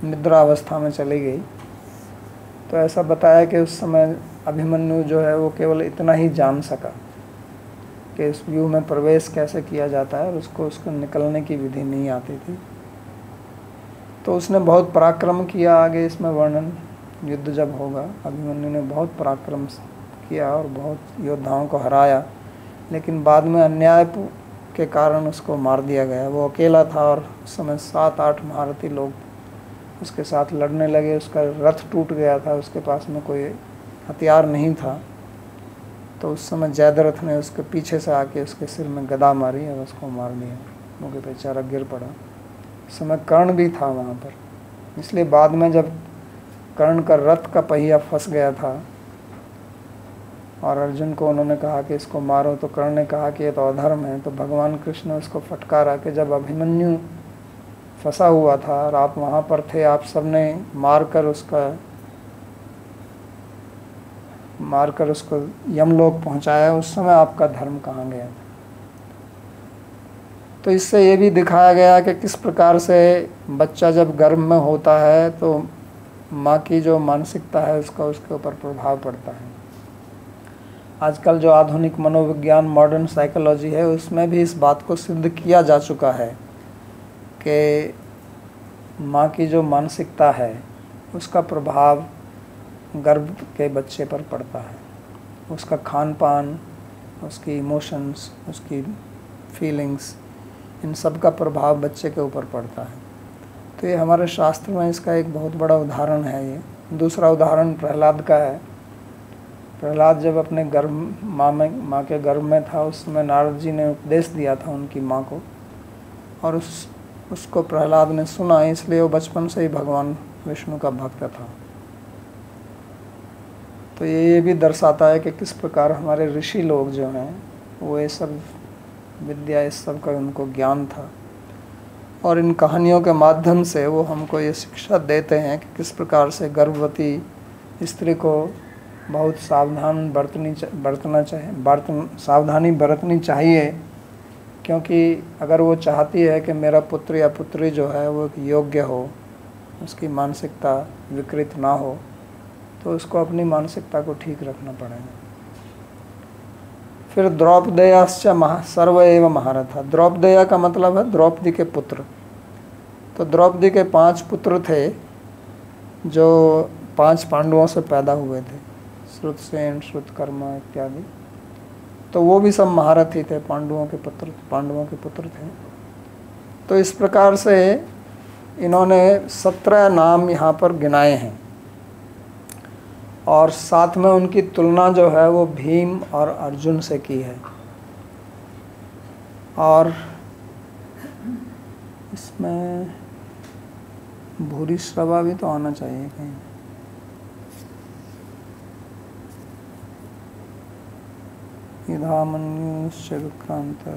निद्रा अवस्था में चली गई। तो ऐसा बताया कि उस समय अभिमन्यु जो है वो केवल इतना ही जान सका कि इस व्यूह में प्रवेश कैसे किया जाता है, और उसको निकलने की विधि नहीं आती थी। तो उसने बहुत पराक्रम किया। आगे इसमें वर्णन युद्ध जब होगा, अभिमन्यु ने बहुत पराक्रम किया और बहुत योद्धाओं को हराया, लेकिन बाद में अन्याय के कारण उसको मार दिया गया। वो अकेला था और उस समय 7-8 महारथी लोग उसके साथ लड़ने लगे। उसका रथ टूट गया था, उसके पास में कोई हथियार नहीं था, तो उस समय जयद्रथ ने उसके पीछे से आके उसके सिर में गदा मारी और उसको मार दिया, वो बेचारा गिर पड़ा। उस समय कर्ण भी था वहाँ पर, इसलिए बाद में जब कर्ण का रथ का पहिया फंस गया था और अर्जुन को उन्होंने कहा कि इसको मारो, तो कर्ण ने कहा कि ये तो अधर्म है, तो भगवान कृष्ण ने उसको फटकारा कि जब अभिमन्यु फंसा हुआ था और आप वहाँ पर थे, आप सबने मारकर उसको यमलोक पहुँचाया, उस समय आपका धर्म कहाँ गया था। तो इससे ये भी दिखाया गया कि किस प्रकार से बच्चा जब गर्भ में होता है तो माँ की जो मानसिकता है उसका उसके ऊपर प्रभाव पड़ता है। आजकल जो आधुनिक मनोविज्ञान, मॉडर्न साइकोलॉजी है, उसमें भी इस बात को सिद्ध किया जा चुका है कि माँ की जो मानसिकता है उसका प्रभाव गर्भ के बच्चे पर पड़ता है। उसका खान पान, उसकी इमोशंस, उसकी फीलिंग्स, इन सब का प्रभाव बच्चे के ऊपर पड़ता है। तो ये हमारे शास्त्र में इसका एक बहुत बड़ा उदाहरण है। ये दूसरा उदाहरण प्रहलाद का है। प्रहलाद जब अपने माँ के गर्भ में था, उस समय नारद जी ने उपदेश दिया था उनकी माँ को, और उसको प्रहलाद ने सुना, इसलिए वो बचपन से ही भगवान विष्णु का भक्त था। तो ये भी दर्शाता है कि किस प्रकार हमारे ऋषि लोग जो हैं वो ये सब विद्या, इस सब का उनको ज्ञान था, और इन कहानियों के माध्यम से वो हमको ये शिक्षा देते हैं कि किस प्रकार से गर्भवती स्त्री को बहुत सावधानी बरतनी चाहिए, क्योंकि अगर वो चाहती है कि मेरा पुत्र या पुत्री जो है वो योग्य हो, उसकी मानसिकता विकृत ना हो, तो उसको अपनी मानसिकता को ठीक रखना पड़ेगा। फिर द्रौपदेयाश्च सर्व एव महारथा। द्रौपदेया का मतलब है द्रौपदी के पुत्र। तो द्रौपदी के 5 पुत्र थे जो 5 पांडवों से पैदा हुए थे, श्रुतसेन, श्रुतकर्मा इत्यादि। तो वो भी सब महारथी थे, पांडवों के पुत्र थे। तो इस प्रकार से इन्होंने 17 नाम यहाँ पर गिनाए हैं, और साथ में उनकी तुलना जो है वो भीम और अर्जुन से की है। और इसमें भूरिश्रवा भी तो आना चाहिए कहीं। युधामन्युश्च विक्रांत,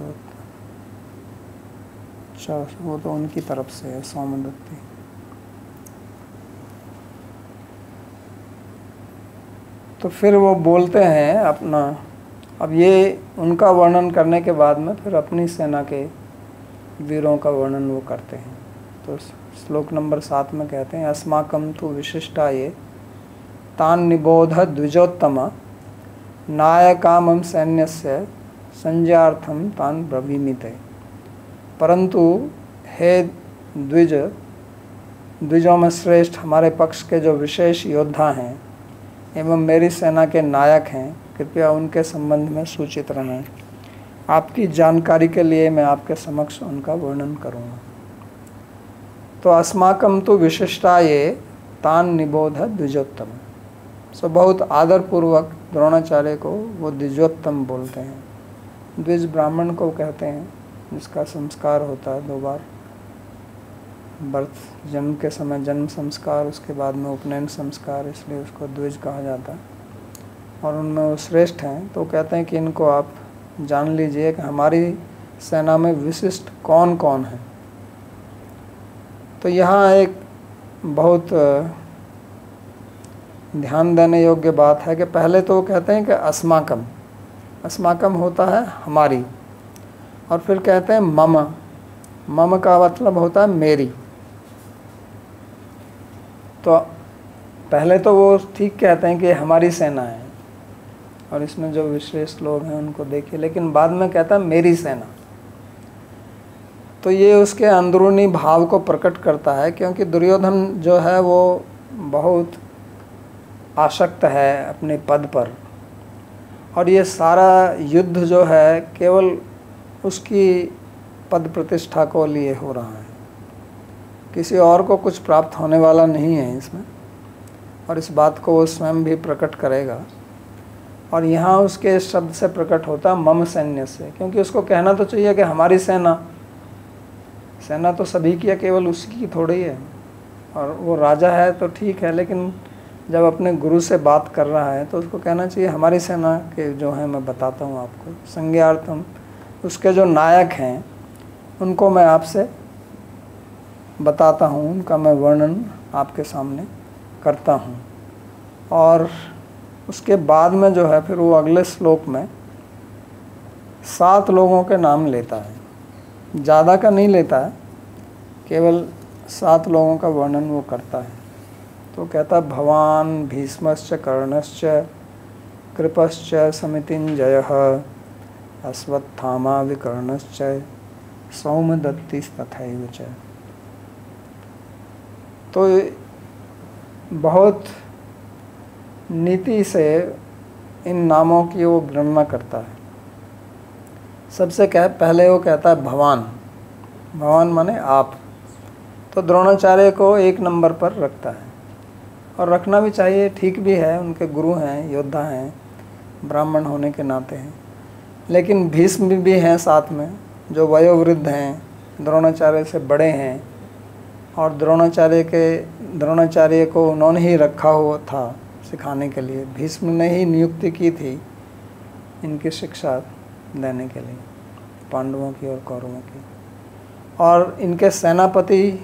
अच्छा वो तो उनकी तरफ से है, सौमदत्ती। तो फिर वो बोलते हैं अपना, अब ये उनका वर्णन करने के बाद में फिर अपनी सेना के वीरों का वर्णन वो करते हैं। तो श्लोक नंबर 7 में कहते हैं, अस्माकं तु विशिष्टा ये तान निबोध द्विजोत्तम नायकामं सैन्यस्य संज्ञार्थम तान ब्रवीमिते। परंतु हे द्विजों में श्रेष्ठ हमारे पक्ष के जो विशेष योद्धा हैं एवं मेरी सेना के नायक हैं, कृपया उनके संबंध में सूचित रहें। आपकी जानकारी के लिए मैं आपके समक्ष उनका वर्णन करूँगा। तो अस्माकं तु विशिष्टा ये तान निबोध द्विजोत्तम। सो बहुत आदरपूर्वक द्रोणाचार्य को वो द्विजोत्तम बोलते हैं। द्विज ब्राह्मण को कहते हैं जिसका संस्कार होता है 2 बार, जन्म के समय जन्म संस्कार, उसके बाद में उपनयन संस्कार, इसलिए उसको द्विज कहा जाता है। और उनमें वो श्रेष्ठ हैं। तो कहते हैं कि इनको आप जान लीजिए कि हमारी सेना में विशिष्ट कौन कौन है। तो यहाँ एक बहुत ध्यान देने योग्य बात है कि पहले तो वो कहते हैं कि अस्माकम, अस्माकम होता है हमारी, और फिर कहते हैं मम, मम का मतलब होता है मेरी। तो पहले तो वो ठीक कहते हैं कि हमारी सेना है और इसमें जो विशेष लोग हैं उनको देखिए, लेकिन बाद में कहता है मेरी सेना। तो ये उसके अंदरूनी भाव को प्रकट करता है, क्योंकि दुर्योधन जो है वो बहुत आसक्त है अपने पद पर, और ये सारा युद्ध जो है केवल उसकी पद प्रतिष्ठा को लिए हो रहा है, किसी और को कुछ प्राप्त होने वाला नहीं है इसमें। और इस बात को वो स्वयं भी प्रकट करेगा। और यहाँ उसके शब्द से प्रकट होता मम सैन्य से, क्योंकि उसको कहना तो चाहिए कि हमारी सेना, सेना तो सभी की है, केवल उसकी की थोड़ी है। और वो राजा है तो ठीक है, लेकिन जब अपने गुरु से बात कर रहा है तो उसको कहना चाहिए हमारी सेना के जो हैं मैं बताता हूँ आपको। संज्ञार्थम, उसके जो नायक हैं उनको मैं आपसे बताता हूँ, उनका मैं वर्णन आपके सामने करता हूँ। और उसके बाद में जो है फिर वो अगले श्लोक में 7 लोगों के नाम लेता है, ज़्यादा का नहीं लेता है, केवल 7 लोगों का वर्णन वो करता है। तो कहता भवान भीष्मश्च कर्णश्च कृपश्च समितिञ्जयः अश्वत्थामा विकर्णश्च सौमदत्तिस्तथैव च। तो बहुत नीति से इन नामों की वो गणना करता है। सबसे पहले वो कहता है भवान, भवान माने आप। तो द्रोणाचार्य को 1 नंबर पर रखता है, और रखना भी चाहिए, ठीक भी है, उनके गुरु हैं, योद्धा हैं, ब्राह्मण होने के नाते हैं। लेकिन भीष्म भी हैं साथ में, जो वयोवृद्ध हैं, द्रोणाचार्य से बड़े हैं, और द्रोणाचार्य को उन्होंने ही रखा हुआ था सिखाने के लिए। भीष्म ने ही नियुक्ति की थी इनकी शिक्षा देने के लिए, पांडवों की और कौरवों की। और इनके सेनापति,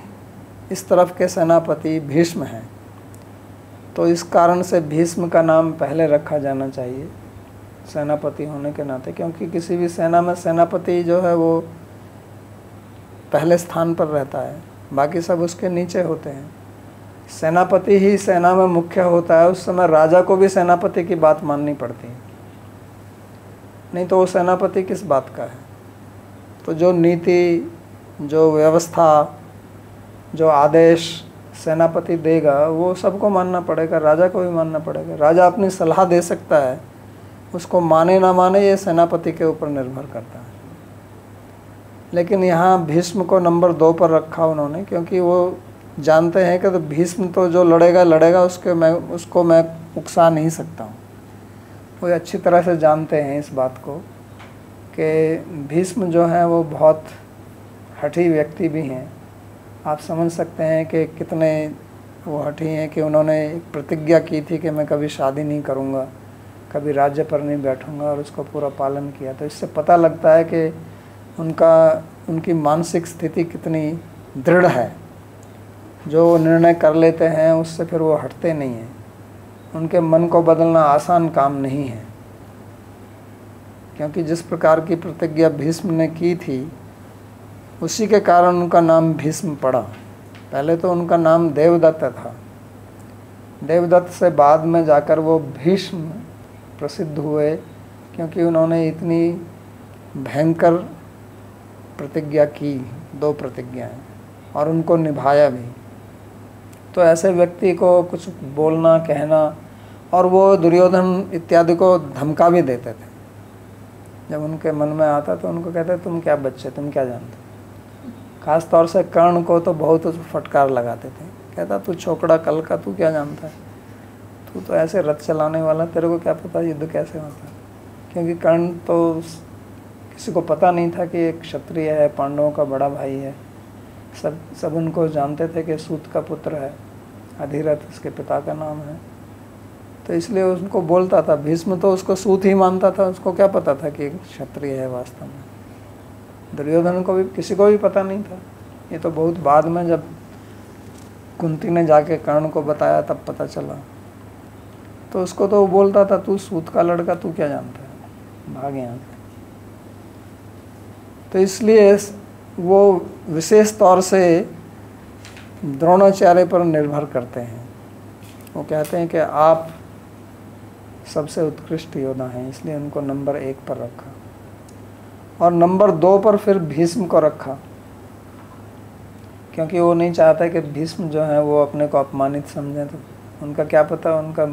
इस तरफ के सेनापति भीष्म हैं, तो इस कारण से भीष्म का नाम पहले रखा जाना चाहिए सेनापति होने के नाते, क्योंकि किसी भी सेना में सेनापति जो है वो पहले स्थान पर रहता है, बाकी सब उसके नीचे होते हैं। सेनापति ही सेना में मुख्य होता है, उस समय राजा को भी सेनापति की बात माननी पड़ती है, नहीं तो वो सेनापति किस बात का है। तो जो नीति, जो व्यवस्था, जो आदेश सेनापति देगा वो सबको मानना पड़ेगा, राजा को भी मानना पड़ेगा। राजा अपनी सलाह दे सकता है, उसको माने ना माने ये सेनापति के ऊपर निर्भर करता है। लेकिन यहाँ भीष्म को नंबर 2 पर रखा उन्होंने, क्योंकि वो जानते हैं कि तो भीष्म तो जो लड़ेगा उसको मैं उकसा नहीं सकता हूँ। वो अच्छी तरह से जानते हैं इस बात को कि भीष्म जो हैं वो बहुत हठी व्यक्ति भी हैं। आप समझ सकते हैं कि कितने वो हठी हैं कि उन्होंने एक प्रतिज्ञा की थी कि मैं कभी शादी नहीं करूँगा, कभी राज्य पर नहीं बैठूँगा, और उसको पूरा पालन किया। तो इससे पता लगता है कि उनकी मानसिक स्थिति कितनी दृढ़ है। जो निर्णय कर लेते हैं उससे फिर वो हटते नहीं हैं। उनके मन को बदलना आसान काम नहीं है, क्योंकि जिस प्रकार की प्रतिज्ञा भीष्म ने की थी उसी के कारण उनका नाम भीष्म पड़ा। पहले तो उनका नाम देवदत्त था, देवदत्त से बाद में जाकर वो भीष्म प्रसिद्ध हुए, क्योंकि उन्होंने इतनी भयंकर प्रतिज्ञा की, 2 प्रतिज्ञाएं, और उनको निभाया भी। तो ऐसे व्यक्ति को कुछ बोलना, कहना, और वो दुर्योधन इत्यादि को धमका भी देते थे। जब उनके मन में आता तो उनको कहते तुम क्या बच्चे, तुम क्या जानते। खास तौर से कर्ण को तो बहुत फटकार लगाते थे, कहता तू छोकड़ा कल का, तू क्या जानता है, तू तो ऐसे रथ चलाने वाला, तेरे को क्या पता युद्ध कैसे होता है। क्योंकि कर्ण तो किसी को पता नहीं था कि एक क्षत्रिय है, पांडवों का बड़ा भाई है। सब उनको जानते थे कि सूत का पुत्र है, अधिरथ उसके पिता का नाम है, तो इसलिए उनको बोलता था। भीष्म तो उसको सूत ही मानता था, उसको क्या पता था कि क्षत्रिय है वास्तव में। दुर्योधन को भी, किसी को भी पता नहीं था। ये तो बहुत बाद में जब कुंती ने जाके कर्ण को बताया तब पता चला। तो उसको तो वो बोलता था तू सूत का लड़का, तू क्या जानता है, भाग यहाँ से। तो इसलिए वो विशेष तौर से द्रोणाचार्य पर निर्भर करते हैं। वो कहते हैं कि आप सबसे उत्कृष्ट योद्धा हैं, इसलिए उनको नंबर 1 पर रखा, और नंबर 2 पर फिर भीष्म को रखा, क्योंकि वो नहीं चाहता कि भीष्म जो है वो अपने को अपमानित समझें। तो उनका क्या पता, उनका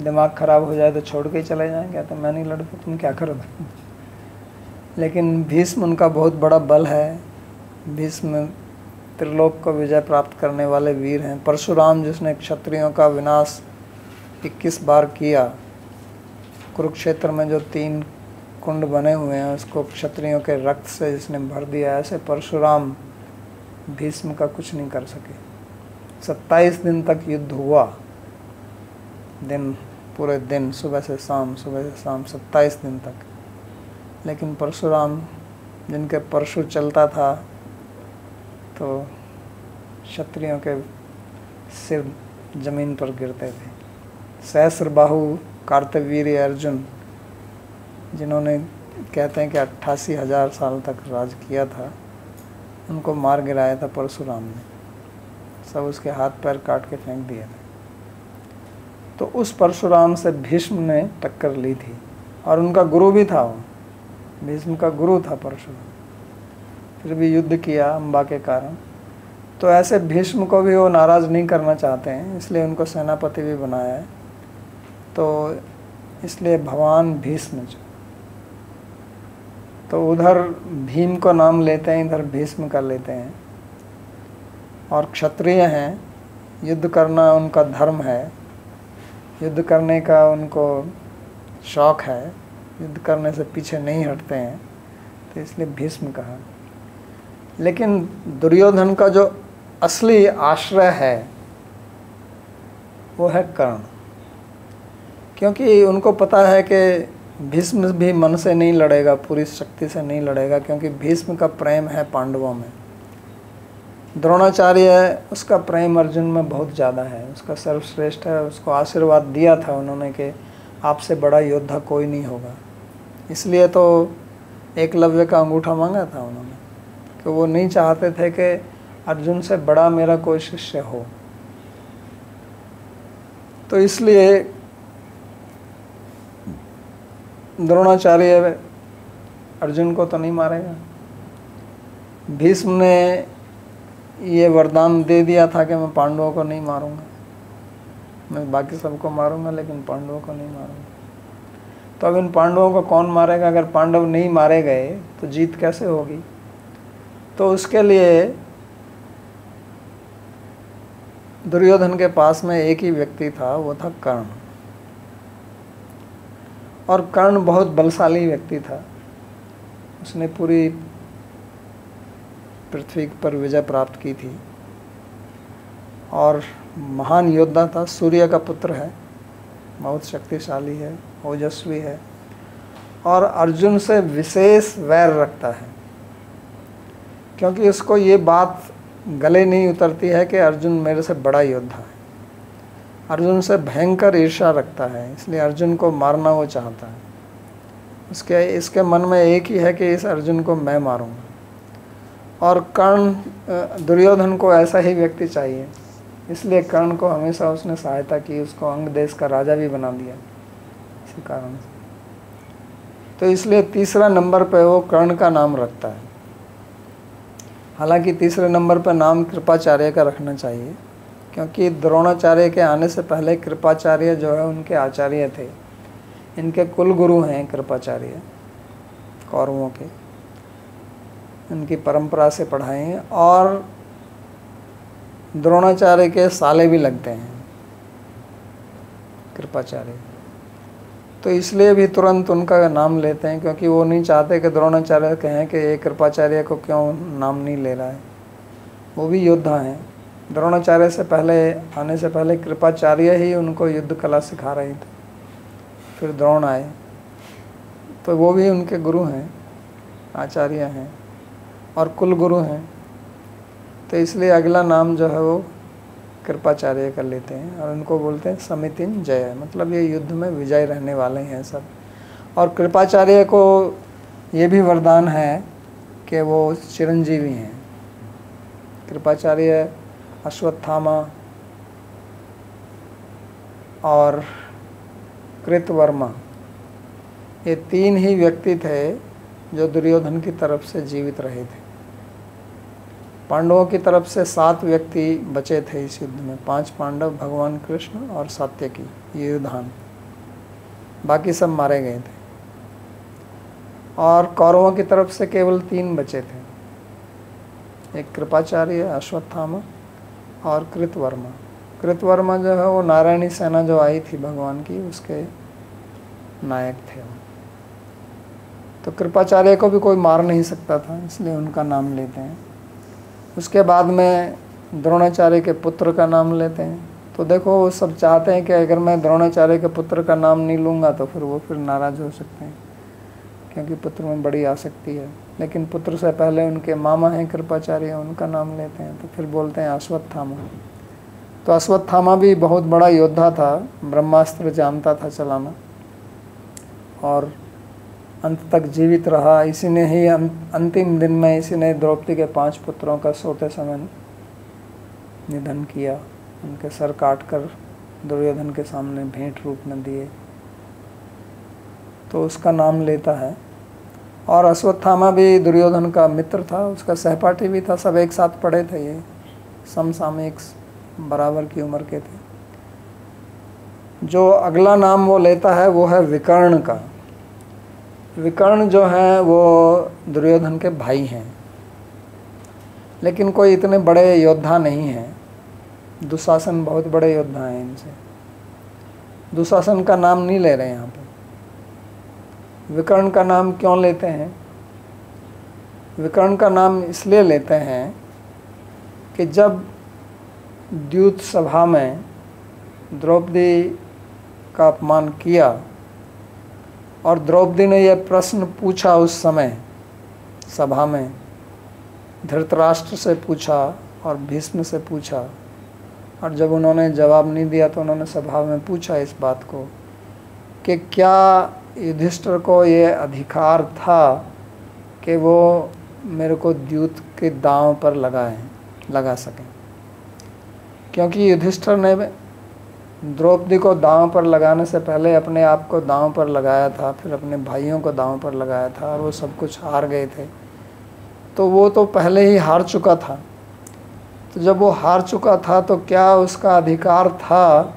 दिमाग खराब हो जाए तो छोड़ के ही चले जाएं, कहते मैं नहीं लड़ता, तुम क्या करोगे। लेकिन भीष्म उनका बहुत बड़ा बल है। भीष्म त्रिलोक को विजय प्राप्त करने वाले वीर हैं। परशुराम जिसने क्षत्रियों का विनाश 21 बार किया, कुरुक्षेत्र में जो 3 कुंड बने हुए हैं उसको क्षत्रियों के रक्त से जिसने भर दिया, ऐसे परशुराम भीष्म का कुछ नहीं कर सके। 27 दिन तक युद्ध हुआ, पूरे दिन, सुबह से शाम 27 दिन तक। लेकिन परशुराम, जिनके परशु चलता था, तो क्षत्रियों के सिर जमीन पर गिरते थे। सहस्रबाहु कार्तवीर्य अर्जुन, जिन्होंने कहते हैं कि 88,000 साल तक राज किया था, उनको मार गिराया था परशुराम ने। सब उसके हाथ पैर काट के फेंक दिए थे। तो उस परशुराम से भीष्म ने टक्कर ली थी, और उनका गुरु भी था, वो भीष्म का गुरु था परशुराम। फिर भी युद्ध किया अम्बा के कारण। तो ऐसे भीष्म को भी वो नाराज़ नहीं करना चाहते हैं, इसलिए उनको सेनापति भी बनाया है। तो इसलिए भगवान भीष्म, तो उधर भीम को नाम लेते हैं, इधर भीष्म कर लेते हैं। और क्षत्रिय हैं, युद्ध करना उनका धर्म है, युद्ध करने का उनको शौक़ है, युद्ध करने से पीछे नहीं हटते हैं, तो इसलिए भीष्म कहा। लेकिन दुर्योधन का जो असली आश्रय है वो है कर्ण, क्योंकि उनको पता है कि भीष्म भी मन से नहीं लड़ेगा, पूरी शक्ति से नहीं लड़ेगा, क्योंकि भीष्म का प्रेम है पांडवों में। द्रोणाचार्य, उसका प्रेम अर्जुन में बहुत ज़्यादा है, उसका सर्वश्रेष्ठ है। उसको आशीर्वाद दिया था उन्होंने कि आपसे बड़ा योद्धा कोई नहीं होगा। इसलिए तो एकलव्य का अंगूठा मांगा था उन्होंने, कि वो नहीं चाहते थे कि अर्जुन से बड़ा मेरा कोई शिष्य हो। तो इसलिए द्रोणाचार्य अर्जुन को तो नहीं मारेगा। भीष्म ने ये वरदान दे दिया था कि मैं पांडवों को नहीं मारूंगा, मैं बाकी सबको मारूंगा लेकिन पांडवों को नहीं मारूंगा। तो अब इन पांडवों को कौन मारेगा? अगर पांडव नहीं मारे गए तो जीत कैसे होगी? तो उसके लिए दुर्योधन के पास में एक ही व्यक्ति था, वो था कर्ण। और कर्ण बहुत बलशाली व्यक्ति था, उसने पूरी पृथ्वी पर विजय प्राप्त की थी और महान योद्धा था। सूर्य का पुत्र है, बहुत शक्तिशाली है, ओजस्वी है और अर्जुन से विशेष वैर रखता है, क्योंकि उसको ये बात गले नहीं उतरती है कि अर्जुन मेरे से बड़ा योद्धा है। अर्जुन से भयंकर ईर्ष्या रखता है, इसलिए अर्जुन को मारना वो चाहता है। इसके मन में एक ही है कि इस अर्जुन को मैं मारूंगा। और कर्ण, दुर्योधन को ऐसा ही व्यक्ति चाहिए, इसलिए कर्ण को हमेशा उसने सहायता की, उसको अंग देश का राजा भी बना दिया इसी कारण से। तो इसलिए तीसरा नंबर पे वो कर्ण का नाम रखता है। हालांकि तीसरे नंबर पर नाम कृपाचार्य का रखना चाहिए, क्योंकि द्रोणाचार्य के आने से पहले कृपाचार्य जो है उनके आचार्य थे, इनके कुल गुरु हैं कृपाचार्य, कौरवों के, इनकी परंपरा से पढ़ाए हैं और द्रोणाचार्य के साले भी लगते हैं कृपाचार्य। तो इसलिए भी तुरंत उनका नाम लेते हैं, क्योंकि वो नहीं चाहते कि द्रोणाचार्य कहें कि ये कृपाचार्य को क्यों नाम नहीं ले रहा है। वो भी योद्धा हैं। द्रोणाचार्य से पहले आने से पहले कृपाचार्य ही उनको युद्ध कला सिखा रहे थे, फिर द्रोण आए, तो वो भी उनके गुरु हैं, आचार्य हैं और कुल गुरु हैं। तो इसलिए अगला नाम जो है वो कृपाचार्य कर लेते हैं और उनको बोलते हैं समितिन जय, मतलब ये युद्ध में विजय रहने वाले हैं सब। और कृपाचार्य को ये भी वरदान है कि वो चिरंजीवी हैं। कृपाचार्य, अश्वत्थामा और कृतवर्मा, ये तीन ही व्यक्ति थे जो दुर्योधन की तरफ से जीवित रहे थे। पांडवों की तरफ से 7 व्यक्ति बचे थे इस युद्ध में, 5 पांडव, भगवान कृष्ण और सात्यकी, ये युधान, बाकी सब मारे गए थे। और कौरवों की तरफ से केवल 3 बचे थे, एक कृपाचार्य, अश्वत्थामा और कृतवर्मा। कृतवर्मा जो है वो नारायणी सेना जो आई थी भगवान की, उसके नायक थे वो। तो कृपाचार्य को भी कोई मार नहीं सकता था, इसलिए उनका नाम लेते हैं। उसके बाद में द्रोणाचार्य के पुत्र का नाम लेते हैं। तो देखो वो सब चाहते हैं कि अगर मैं द्रोणाचार्य के पुत्र का नाम नहीं लूँगा तो फिर वो नाराज़ हो सकते हैं, क्योंकि पुत्र में बड़ी आसक्ति है। लेकिन पुत्र से पहले उनके मामा हैं कृपाचार्य, उनका नाम लेते हैं। तो फिर बोलते हैं अश्वत्थामा। तो अश्वत्थामा भी बहुत बड़ा योद्धा था, ब्रह्मास्त्र जानता था चलाना, और अंत तक जीवित रहा। इसी ने ही अंतिम दिन में इसी ने द्रौपदी के 5 पुत्रों का सोते समय निधन किया। उनके सर काटकर दुर्योधन के सामने भेंट रूप में दिए, तो उसका नाम लेता है। और अश्वत्थामा भी दुर्योधन का मित्र था, उसका सहपाठी भी था, सब एक साथ पढ़े थे, ये समसामयिक बराबर की उम्र के थे। जो अगला नाम वो लेता है वो है विकर्ण का। विकर्ण जो है वो दुर्योधन के भाई हैं, लेकिन कोई इतने बड़े योद्धा नहीं हैं। दुशासन बहुत बड़े योद्धा हैं इनसे। दुशासन का नाम नहीं ले रहे यहाँ पे। विकर्ण का नाम क्यों लेते हैं? विकर्ण का नाम इसलिए लेते हैं कि जब द्यूत सभा में द्रौपदी का अपमान किया और द्रौपदी ने यह प्रश्न पूछा उस समय सभा में, धृतराष्ट्र से पूछा और भीष्म से पूछा, और जब उन्होंने जवाब नहीं दिया तो उन्होंने सभा में पूछा इस बात को कि क्या युधिष्ठिर को ये अधिकार था कि वो मेरे को द्यूत के दांव पर लगा सकें। क्योंकि युधिष्ठिर ने द्रौपदी को दांव पर लगाने से पहले अपने आप को दांव पर लगाया था, फिर अपने भाइयों को दांव पर लगाया था, और वो सब कुछ हार गए थे। तो वो तो पहले ही हार चुका था। तो जब वो हार चुका था तो क्या उसका अधिकार था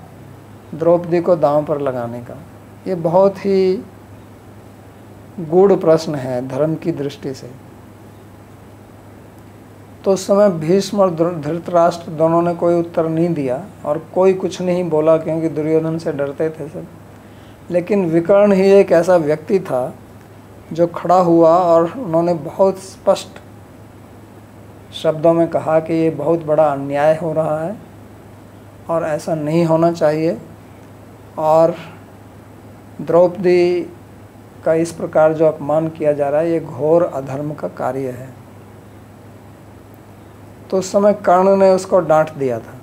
द्रौपदी को दांव पर लगाने का? ये बहुत ही गूढ़ प्रश्न है धर्म की दृष्टि से। तो उस समय भीष्म और धृतराष्ट्र दोनों ने कोई उत्तर नहीं दिया और कोई कुछ नहीं बोला, क्योंकि दुर्योधन से डरते थे सब। लेकिन विकर्ण ही एक ऐसा व्यक्ति था जो खड़ा हुआ और उन्होंने बहुत स्पष्ट शब्दों में कहा कि ये बहुत बड़ा अन्याय हो रहा है और ऐसा नहीं होना चाहिए, और द्रौपदी का इस प्रकार जो अपमान किया जा रहा है ये घोर अधर्म का कार्य है। तो उस समय कर्ण ने उसको डांट दिया था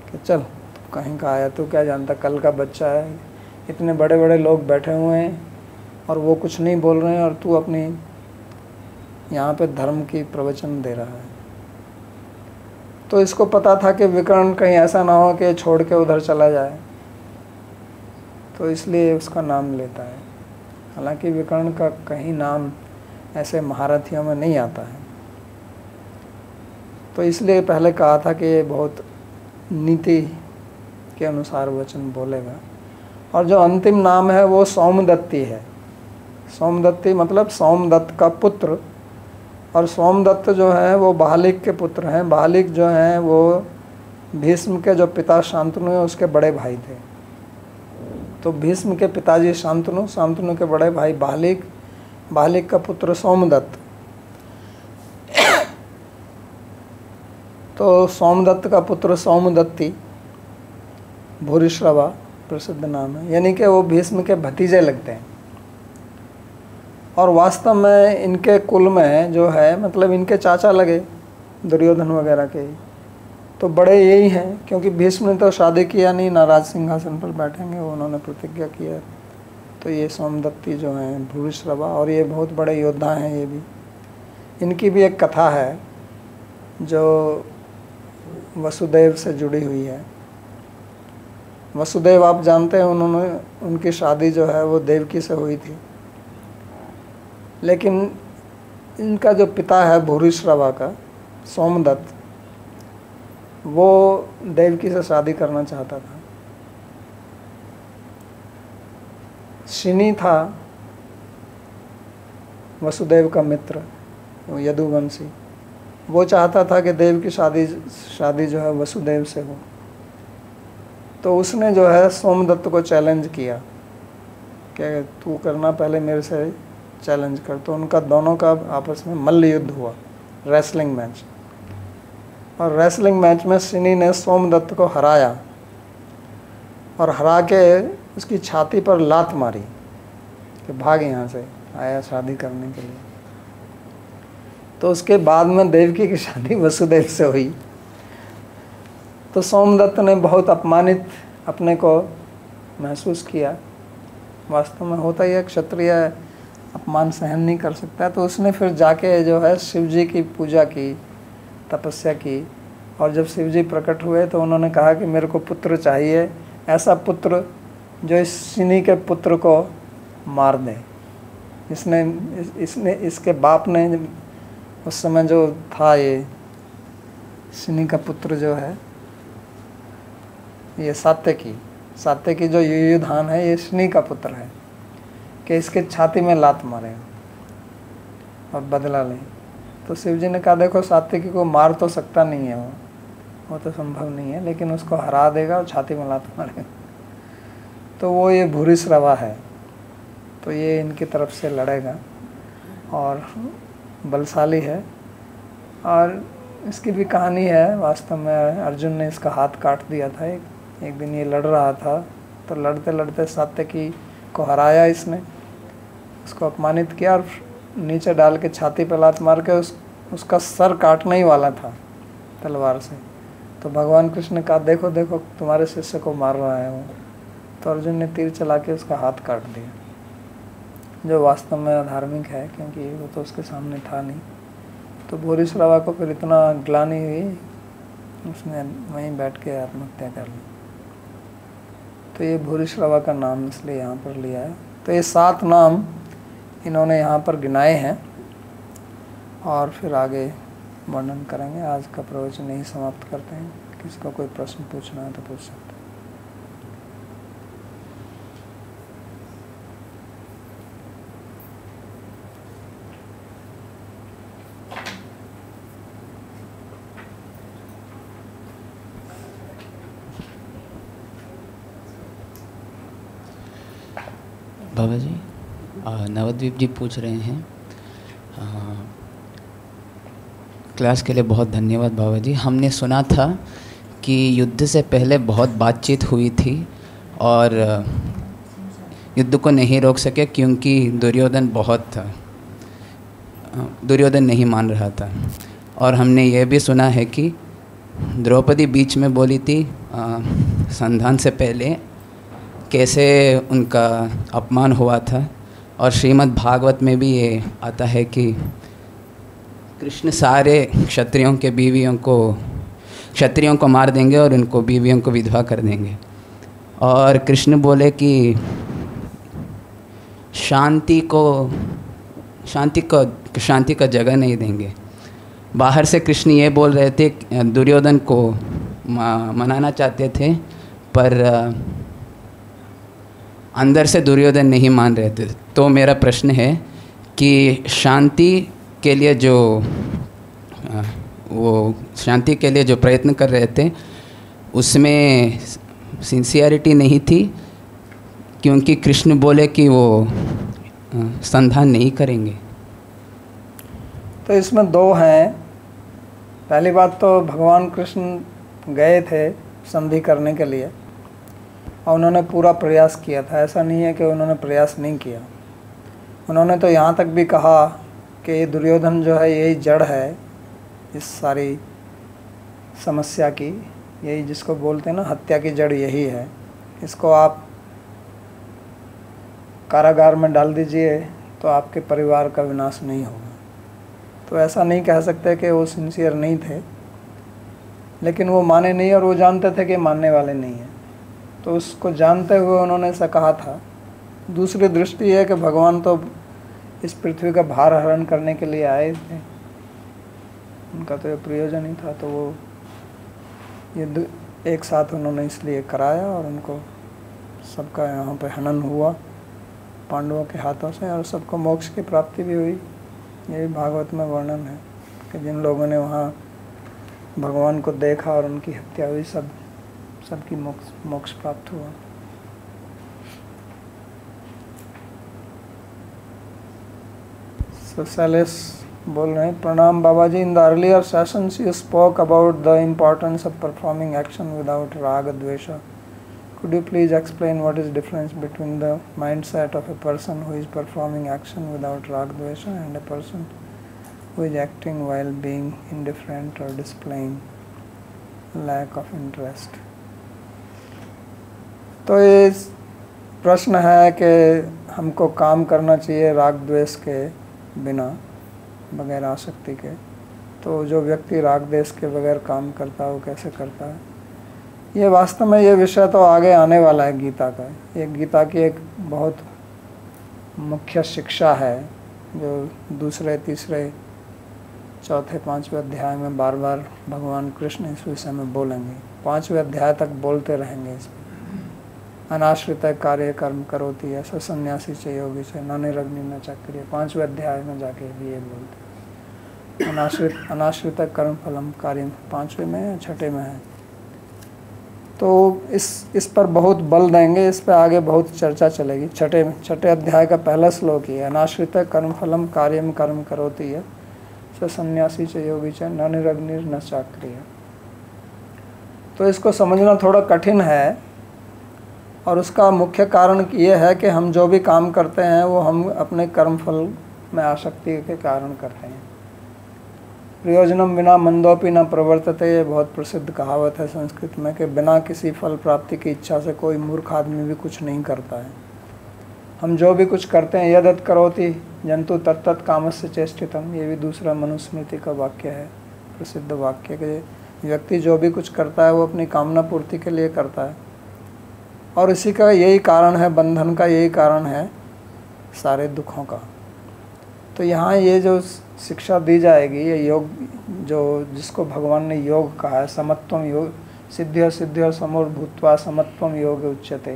कि चल तू कहीं का आया, तू क्या जानता, कल का बच्चा है, इतने बड़े बड़े लोग बैठे हुए हैं और वो कुछ नहीं बोल रहे हैं और तू अपनी यहाँ पे धर्म की प्रवचन दे रहा है। तो इसको पता था कि विकर्ण कहीं ऐसा ना हो कि छोड़ के उधर चला जाए, तो इसलिए उसका नाम लेता है। हालांकि विकर्ण का कहीं नाम ऐसे महारथियों में नहीं आता है। तो इसलिए पहले कहा था कि ये बहुत नीति के अनुसार वचन बोलेगा। और जो अंतिम नाम है वो सोमदत्ती है। सोमदत्ती मतलब सोमदत्त का पुत्र, और सोमदत्त जो है वो बाहलिक के पुत्र हैं। बाहलिक जो हैं वो भीष्म के जो पिता शांतनु है उसके बड़े भाई थे। तो भीष्म के पिताजी शांतनु, शांतनु के बड़े भाई बाहलिक, बाहलिक का पुत्र सोमदत्त। तो सोमदत्त का पुत्र सोमदत्ती, भूरिश्रवा प्रसिद्ध नाम है, यानी कि वो भीष्म के भतीजे लगते हैं। और वास्तव में इनके कुल में जो है मतलब इनके चाचा लगे दुर्योधन वगैरह के, तो बड़े यही हैं, क्योंकि भीष्म ने तो शादी किया नहीं, ना राज सिंहासन पर बैठेंगे, वो उन्होंने प्रतिज्ञा किया। तो ये सोमदत्ती जो हैं भूरिश्रवा, और ये बहुत बड़े योद्धा हैं ये भी। इनकी भी एक कथा है जो वसुदेव से जुड़ी हुई है। वसुदेव आप जानते हैं, उनकी शादी जो है वो देवकी से हुई थी। लेकिन इनका जो पिता है भूरिश्रवा का, सोमदत्त, वो देवकी से शादी करना चाहता था। शिनी था वसुदेव का मित्र, यदुवंशी, वो चाहता था कि देव की शादी जो है वसुदेव से हो। तो उसने जो है सोमदत्त को चैलेंज किया कि तू करना पहले मेरे से चैलेंज कर। तो उनका दोनों का आपस में मल्ल युद्ध हुआ, रेसलिंग मैच। और रेसलिंग मैच में सिनी ने सोमदत्त को हराया और हरा के उसकी छाती पर लात मारी कि भाग यहाँ से, आया शादी करने के लिए। तो उसके बाद में देवकी की शादी वसुदेव से हुई। तो सोमदत्त ने बहुत अपमानित अपने को महसूस किया। वास्तव में होता ही है, क्षत्रिय अपमान सहन नहीं कर सकता। तो उसने फिर जाके जो है शिव जी की पूजा की, तपस्या की। और जब शिव जी प्रकट हुए तो उन्होंने कहा कि मेरे को पुत्र चाहिए, ऐसा पुत्र जो इस सिनी के पुत्र को मार दे। इसके बाप ने उस समय जो था, ये सिनी का पुत्र जो है, ये सात्यकी जो युयुधान है, ये सिनी का पुत्र है, कि इसके छाती में लात मारे और बदला लें। तो शिव जी ने कहा देखो सात्यकी को मार तो सकता नहीं है, वो तो संभव नहीं है, लेकिन उसको हरा देगा और छाती में लात मारेगा। तो वो ये भूरिश्रवा है, तो ये इनकी तरफ से लड़ेगा और बलशाली है। और इसकी भी कहानी है। वास्तव में अर्जुन ने इसका हाथ काट दिया था। एक दिन ये लड़ रहा था, तो लड़ते लड़ते सात्यकी को हराया इसने, उसको अपमानित किया और नीचे डाल के छाती पर लात मार के उसका सर काटने ही वाला था तलवार से। तो भगवान कृष्ण ने कहा देखो देखो तुम्हारे शिष्य को मार रहा है वो। तो अर्जुन ने तीर चला के उसका हाथ काट दिया, जो वास्तव में अधार्मिक है, क्योंकि वो तो उसके सामने था नहीं। तो भूरिश्रवा को फिर इतना ग्लानि हुई, उसने वहीं बैठ के आत्महत्या कर ली। तो ये भूरिश्रवा का नाम इसलिए यहाँ पर लिया है। तो ये 7 नाम इन्होंने यहाँ पर गिनाए हैं और फिर आगे वर्णन करेंगे। आज का प्रवचन यही समाप्त करते हैं। किसी को कोई प्रश्न पूछना है तो पूछ सकते हैं। बाबा जी, नवद्वीप जी पूछ रहे हैं, क्लास के लिए बहुत धन्यवाद बाबा जी। हमने सुना था कि युद्ध से पहले बहुत बातचीत हुई थी और युद्ध को नहीं रोक सके क्योंकि दुर्योधन नहीं मान रहा था। और हमने ये भी सुना है कि द्रौपदी बीच में बोली थी संधान से पहले कैसे उनका अपमान हुआ था। और श्रीमद् भागवत में भी ये आता है कि कृष्ण सारे क्षत्रियों को मार देंगे और उनको बीवियों को विधवा कर देंगे। और कृष्ण बोले कि शांति का जगह नहीं देंगे। बाहर से कृष्ण ये बोल रहे थे, दुर्योधन को मनाना चाहते थे, पर अंदर से दुर्योधन नहीं मान रहे थे। तो मेरा प्रश्न है कि शांति के लिए जो प्रयत्न कर रहे थे उसमें सिंसियरिटी नहीं थी, क्योंकि कृष्ण बोले कि वो संधान नहीं करेंगे। तो इसमें 2 हैं। पहली बात तो भगवान कृष्ण गए थे संधि करने के लिए और उन्होंने पूरा प्रयास किया था। ऐसा नहीं है कि उन्होंने प्रयास नहीं किया। उन्होंने तो यहाँ तक भी कहा कि ये दुर्योधन जो है यही जड़ है इस सारी समस्या की, यही जिसको बोलते हैं ना हत्या की जड़ यही है। इसको आप कारागार में डाल दीजिए तो आपके परिवार का विनाश नहीं होगा। तो ऐसा नहीं कह सकते कि वो सिंसियर नहीं थे, लेकिन वो माने नहीं और वो जानते थे कि मानने वाले नहीं हैं। तो उसको जानते हुए उन्होंने ऐसा कहा था। दूसरी दृष्टि है कि भगवान तो इस पृथ्वी का भार हरण करने के लिए आए थे, उनका तो ये प्रयोजन ही था। तो वो ये एक साथ उन्होंने इसलिए कराया और उनको सबका यहाँ पे हनन हुआ पांडवों के हाथों से और सबको मोक्ष की प्राप्ति भी हुई। यही भागवत में वर्णन है कि जिन लोगों ने वहाँ भगवान को देखा और उनकी हत्या हुई, सबकी मोक्ष प्राप्त हुआ। So Salis बोल रहे हैं, प्रणाम Baba ji, in the earlier sessions you spoke about the importance of performing action without राग द्वेषा. Could you please explain what is difference between the mindset of a person who is performing action without rag dvesha and a person who is acting while being indifferent or displaying lack of interest? तो ये प्रश्न है कि हमको काम करना चाहिए राग द्वेष के बिना, बगैर आसक्ति के. तो जो व्यक्ति राग द्वेष के बगैर काम करता है वो कैसे करता है? ये वास्तव में ये विषय तो आगे आने वाला है गीता का. ये गीता की एक बहुत मुख्य शिक्षा है जो दूसरे, तीसरे, चौथे, पांचवें अध्याय में बार बार भगवान कृष्ण इस विषय में बोलेंगे. 5वें अध्याय तक बोलते रहेंगे इस पर. अनाश्रित कार्य कर्म करोति ऐसा सन्यासी च योगी से न निरग्नि न चक्रिय. 5वें अध्याय में जाके भी ये बोलते हैं. अनाश्रित कर्म फलम कार्य 5वें में या 6ठे में है. तो इस पर बहुत बल देंगे, इस पर आगे बहुत चर्चा चलेगी. 6ठे अध्याय का पहला श्लोक ही है, अनाश्रित कर्म फलम कार्यम कर्म करोति है स सन्यासी च योगी च न निरग्निर न चाक्रिय. तो इसको समझना थोड़ा कठिन है और उसका मुख्य कारण ये है कि हम जो भी काम करते हैं वो हम अपने कर्म फल में आसक्ति के कारण करते हैं. प्रयोजनम बिना मंदोपि न प्रवर्तते, ये बहुत प्रसिद्ध कहावत है संस्कृत में कि बिना किसी फल प्राप्ति की इच्छा से कोई मूर्ख आदमी भी कुछ नहीं करता है. हम जो भी कुछ करते हैं, यदत करोति जंतु तत्तत् कामस्य चेष्टितम, ये भी दूसरा मनुस्मृति का वाक्य है, प्रसिद्ध वाक्य कि व्यक्ति जो भी कुछ करता है वो अपनी कामना पूर्ति के लिए करता है. और इसी का यही कारण है, बंधन का यही कारण है सारे दुखों का. तो यहाँ ये जो शिक्षा दी जाएगी, ये योग जो जिसको भगवान ने योग कहा है, समत्वम योग, सिद्ध्य सिद्ध्य समोर भूत्वा समत्वम योग उच्यते,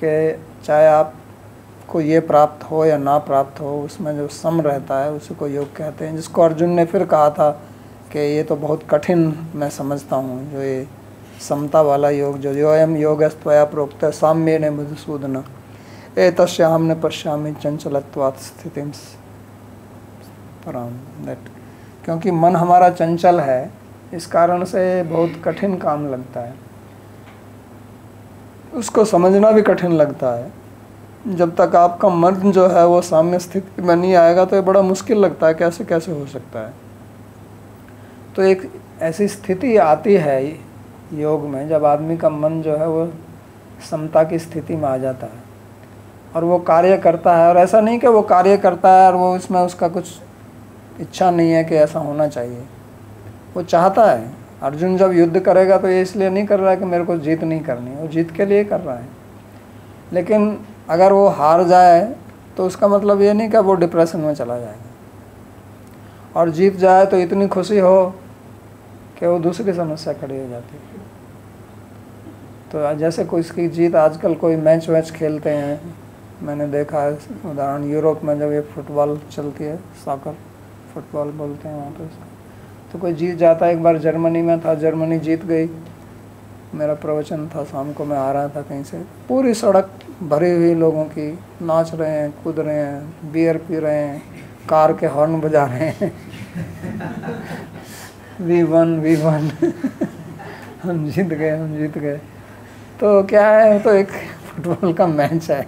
कि चाहे आपको ये प्राप्त हो या ना प्राप्त हो, उसमें जो सम रहता है उसी को योग कहते हैं. जिसको अर्जुन ने फिर कहा था कि ये तो बहुत कठिन मैं समझता हूँ, जो ये समता वाला योग, जो योयम योगस्त्वया प्रोक्त साम्य ने मधुसूदन एतस्याहं न पश्यामि चंचलत्वात् स्थितिं पराम. दैट क्योंकि मन हमारा चंचल है, इस कारण से बहुत कठिन काम लगता है, उसको समझना भी कठिन लगता है. जब तक आपका मन जो है वो साम्य स्थिति में नहीं आएगा तो ये बड़ा मुश्किल लगता है, कैसे कैसे हो सकता है. तो एक ऐसी स्थिति आती है योग में जब आदमी का मन जो है वो समता की स्थिति में आ जाता है और वो कार्य करता है. और ऐसा नहीं कि वो कार्य करता है और वो इसमें उसका कुछ इच्छा नहीं है कि ऐसा होना चाहिए, वो चाहता है. अर्जुन जब युद्ध करेगा तो ये इसलिए नहीं कर रहा है कि मेरे को जीत नहीं करनी, वो जीत के लिए कर रहा है. लेकिन अगर वो हार जाए तो उसका मतलब ये नहीं कि वो डिप्रेशन में चला जाएगा, और जीत जाए तो इतनी खुशी हो कि वो दूसरी समस्या खड़ी हो जाती है. तो जैसे कोई इसकी जीत, आजकल कोई मैच वैच खेलते हैं, मैंने देखा है उदाहरण यूरोप में जब ये फुटबॉल चलती है, सॉकर फुटबॉल बोलते हैं वहाँ पे उसको, तो कोई जीत जाता है. एक बार जर्मनी में था, जर्मनी जीत गई. मेरा प्रवचन था, शाम को मैं आ रहा था कहीं से, पूरी सड़क भरी हुई लोगों की, नाच रहे हैं, कूद रहे हैं, बियर पी रहे हैं, कार के हॉर्न बजा रहे हैं. वी वन हम जीत गए. तो क्या है, तो एक फुटबॉल का मैच है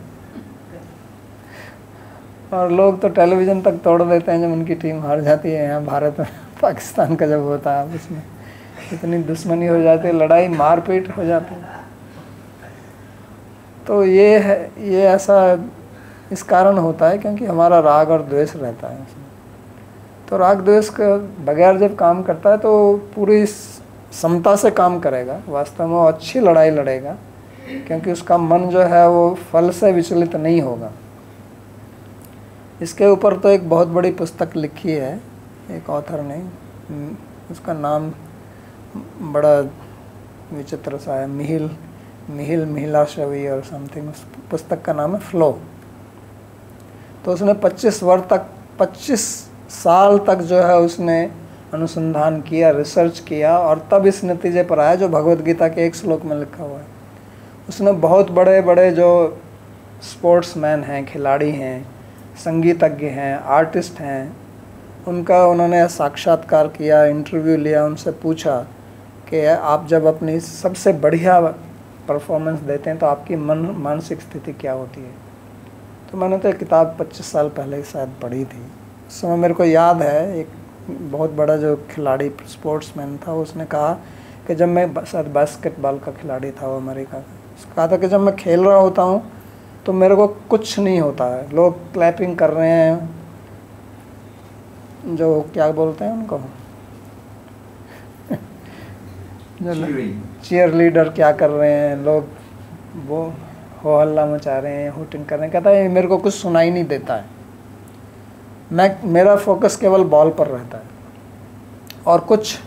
और लोग तो टेलीविज़न तक तोड़ देते हैं जब उनकी टीम हार जाती है. यहाँ भारत में पाकिस्तान का जब होता है उसमें इतनी दुश्मनी हो जाती है, लड़ाई मारपीट हो जाती है. तो ये है, ये ऐसा इस कारण होता है क्योंकि हमारा राग और द्वेष रहता है उसमें. तो राग द्वेष के बगैर जब काम करता है तो पूरी समता से काम करेगा, वास्तव में वो अच्छी लड़ाई लड़ेगा, क्योंकि उसका मन जो है वो फल से विचलित नहीं होगा. इसके ऊपर तो एक बहुत बड़ी पुस्तक लिखी है एक ऑथर ने, उसका नाम बड़ा विचित्र सा है, मिहिलाशवी और समथिंग. उस पुस्तक का नाम है फ्लो. तो उसने 25 साल तक जो है उसने अनुसंधान किया, रिसर्च किया, और तब इस नतीजे पर आया जो भगवत गीता के एक श्लोक में लिखा हुआ है. उसने बहुत बड़े बड़े जो स्पोर्ट्समैन हैं, खिलाड़ी हैं, संगीतज्ञ हैं, आर्टिस्ट हैं, उनका उन्होंने साक्षात्कार किया, इंटरव्यू लिया, उनसे पूछा कि आप जब अपनी सबसे बढ़िया परफॉर्मेंस देते हैं तो आपकी मानसिक स्थिति क्या होती है। तो मैंने तो एक किताब 25 साल पहले शायद पढ़ी थी। उस समय मेरे को याद है एक बहुत बड़ा जो खिलाड़ी स्पोर्ट्समैन था, उसने कहा कि जब मैं शायद बास्केटबॉल का खिलाड़ी था, वो अमेरिका का, उसने कहा था कि जब मैं खेल रहा होता हूँ तो मेरे को कुछ नहीं होता है, लोग क्लैपिंग कर रहे हैं, जो क्या बोलते हैं उनको जो चीयर लीडर क्या कर रहे हैं, लोग वो हो हल्ला मचा रहे हैं, हुटिंग कर रहे हैं, कहता है मेरे को कुछ सुनाई नहीं देता है, मेरा फोकस केवल बॉल पर रहता है और कुछ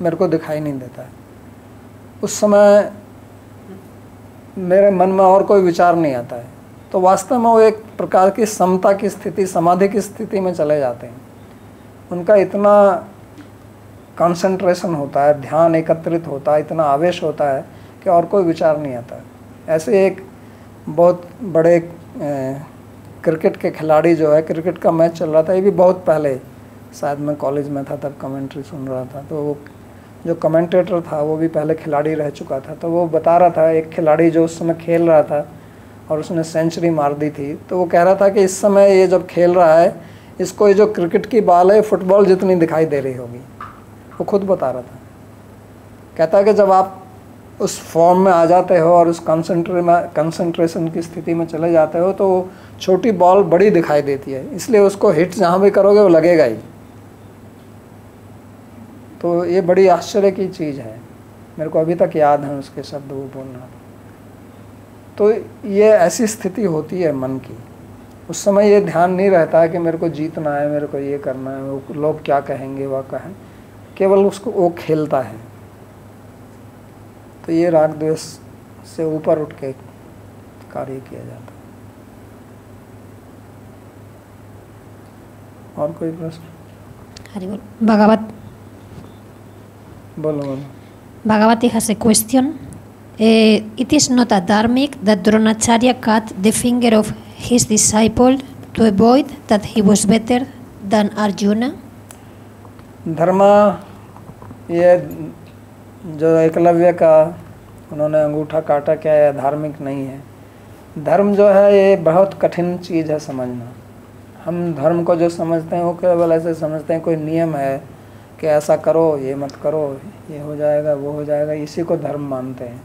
मेरे को दिखाई नहीं देता है। उस समय मेरे मन में और कोई विचार नहीं आता है। तो वास्तव में वो एक प्रकार की समता की स्थिति, समाधि की स्थिति में चले जाते हैं। उनका इतना कंसंट्रेशन होता है, ध्यान एकत्रित होता है, इतना आवेश होता है कि और कोई विचार नहीं आता है। ऐसे एक बहुत बड़े क्रिकेट के खिलाड़ी जो है, क्रिकेट का मैच चल रहा था, ये भी बहुत पहले, शायद मैं कॉलेज में था तब कमेंट्री सुन रहा था, तो वो जो कमेंटेटर था वो भी पहले खिलाड़ी रह चुका था। तो वो बता रहा था एक खिलाड़ी जो उस समय खेल रहा था और उसने सेंचुरी मार दी थी, तो वो कह रहा था कि इस समय ये जब खेल रहा है इसको ये जो क्रिकेट की बॉल है फुटबॉल जितनी दिखाई दे रही होगी। वो खुद बता रहा था, कहता है कि जब आप उस फॉर्म में आ जाते हो और उस कंसंट्रेशन की स्थिति में चले जाते हो तो छोटी बॉल बड़ी दिखाई देती है, इसलिए उसको हिट जहाँ भी करोगे वो लगेगा ही। तो ये बड़ी आश्चर्य की चीज़ है, मेरे को अभी तक याद है उसके शब्द वो बोलना। तो ये ऐसी स्थिति होती है मन की, उस समय ये ध्यान नहीं रहता है कि मेरे को जीतना है, मेरे को ये करना है, वो लोग क्या कहेंगे वह कहें, केवल उसको वो खेलता है। तो ये राग द्वेष से ऊपर उठ के कार्य किया जाता है। और कोई प्रश्न? हरि बोल। Bhagavat. बोलो। Bhagavati has a question. It is not a dharmic that Dronacharya cut the finger of his disciple to avoid that he was better than Arjuna. धर्मा, ये जो एकलव्य का उन्होंने अंगूठा काटा, क्या है धार्मिक नहीं है। धर्म जो है ये बहुत कठिन चीज़ है समझना। हम धर्म को जो समझते हैं वो केवल ऐसे समझते हैं कोई नियम है कि ऐसा करो, ये मत करो, ये हो जाएगा, वो हो जाएगा, इसी को धर्म मानते हैं।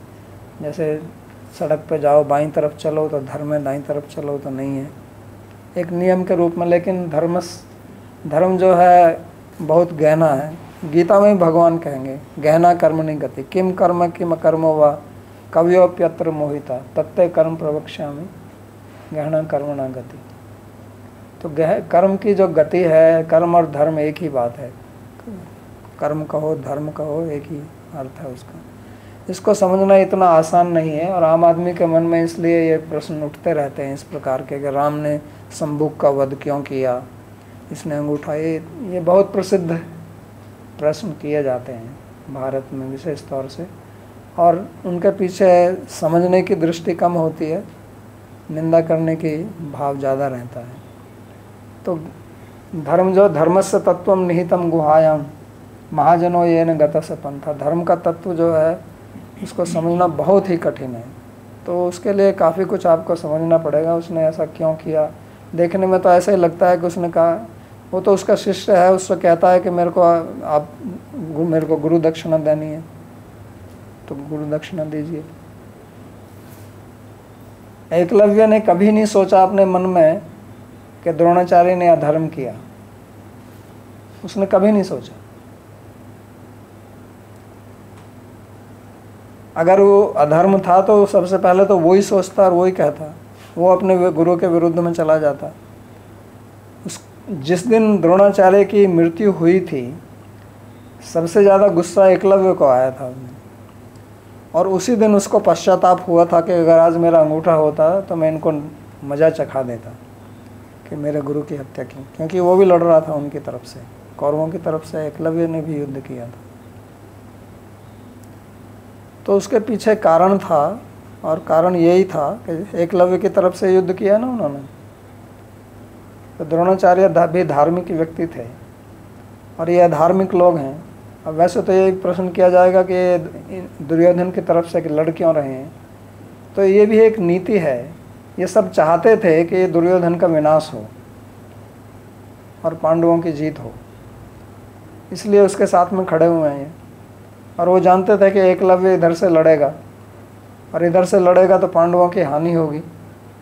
जैसे सड़क पे जाओ, बाईं तरफ चलो तो धर्म है, दाईं तरफ चलो तो नहीं है, एक नियम के रूप में। लेकिन धर्म जो है बहुत गहना है। गीता में भगवान कहेंगे गहना कर्मणि गति, किम कर्म किम कर्मो वा कव्योप्यत्र मोहिता तत्ते कर्म प्रवक्ष्यामि गहना कर्मणा गति। तो कर्म की जो गति है, कर्म और धर्म एक ही बात है। कर्म कहो धर्म कहो एक ही अर्थ है उसका। इसको समझना इतना आसान नहीं है और आम आदमी के मन में इसलिए ये प्रश्न उठते रहते हैं इस प्रकार के कि राम ने शंभुक का वध क्यों किया, इसने अंगूठा, ये बहुत प्रसिद्ध प्रश्न किए जाते हैं भारत में विशेष तौर से। और उनके पीछे समझने की दृष्टि कम होती है, निंदा करने की भाव ज़्यादा रहता है। तो धर्म जो धर्मस्य तत्वम निहितम गुहायाम महाजनो ये न गतस्य पंथा, धर्म का तत्व जो है उसको समझना बहुत ही कठिन है। तो उसके लिए काफ़ी कुछ आपको समझना पड़ेगा, उसने ऐसा क्यों किया। देखने में तो ऐसा ही लगता है कि उसने कहा, वो तो उसका शिष्य है, उससे कहता है कि मेरे को गुरु दक्षिणा देनी है तो गुरु दक्षिणा दीजिए। एकलव्य ने कभी नहीं सोचा अपने मन में कि द्रोणाचार्य ने अधर्म किया, उसने कभी नहीं सोचा। अगर वो अधर्म था तो सबसे पहले तो वही सोचता और वही कहता, वो अपने गुरु के विरुद्ध में चला जाता। जिस दिन द्रोणाचार्य की मृत्यु हुई थी सबसे ज़्यादा गुस्सा एकलव्य को आया था और उसी दिन उसको पश्चाताप हुआ था कि अगर आज मेरा अंगूठा होता तो मैं इनको मज़ा चखा देता कि मेरे गुरु की हत्या की, क्योंकि वो भी लड़ रहा था उनकी तरफ से, कौरवों की तरफ से एकलव्य ने भी युद्ध किया था। तो उसके पीछे कारण था और कारण यही था कि एकलव्य की तरफ से युद्ध किया ना उन्होंने, तो द्रोणाचार्य भी धार्मिक व्यक्ति थे और ये अधार्मिक लोग हैं। अब वैसे तो ये प्रश्न किया जाएगा कि दुर्योधन की तरफ से कि लड़ क्यों रहे हैं, तो ये भी एक नीति है। ये सब चाहते थे कि दुर्योधन का विनाश हो और पांडवों की जीत हो, इसलिए उसके साथ में खड़े हुए हैं। और वो जानते थे कि एकलव्य इधर से लड़ेगा और इधर से लड़ेगा तो पांडवों की हानि होगी,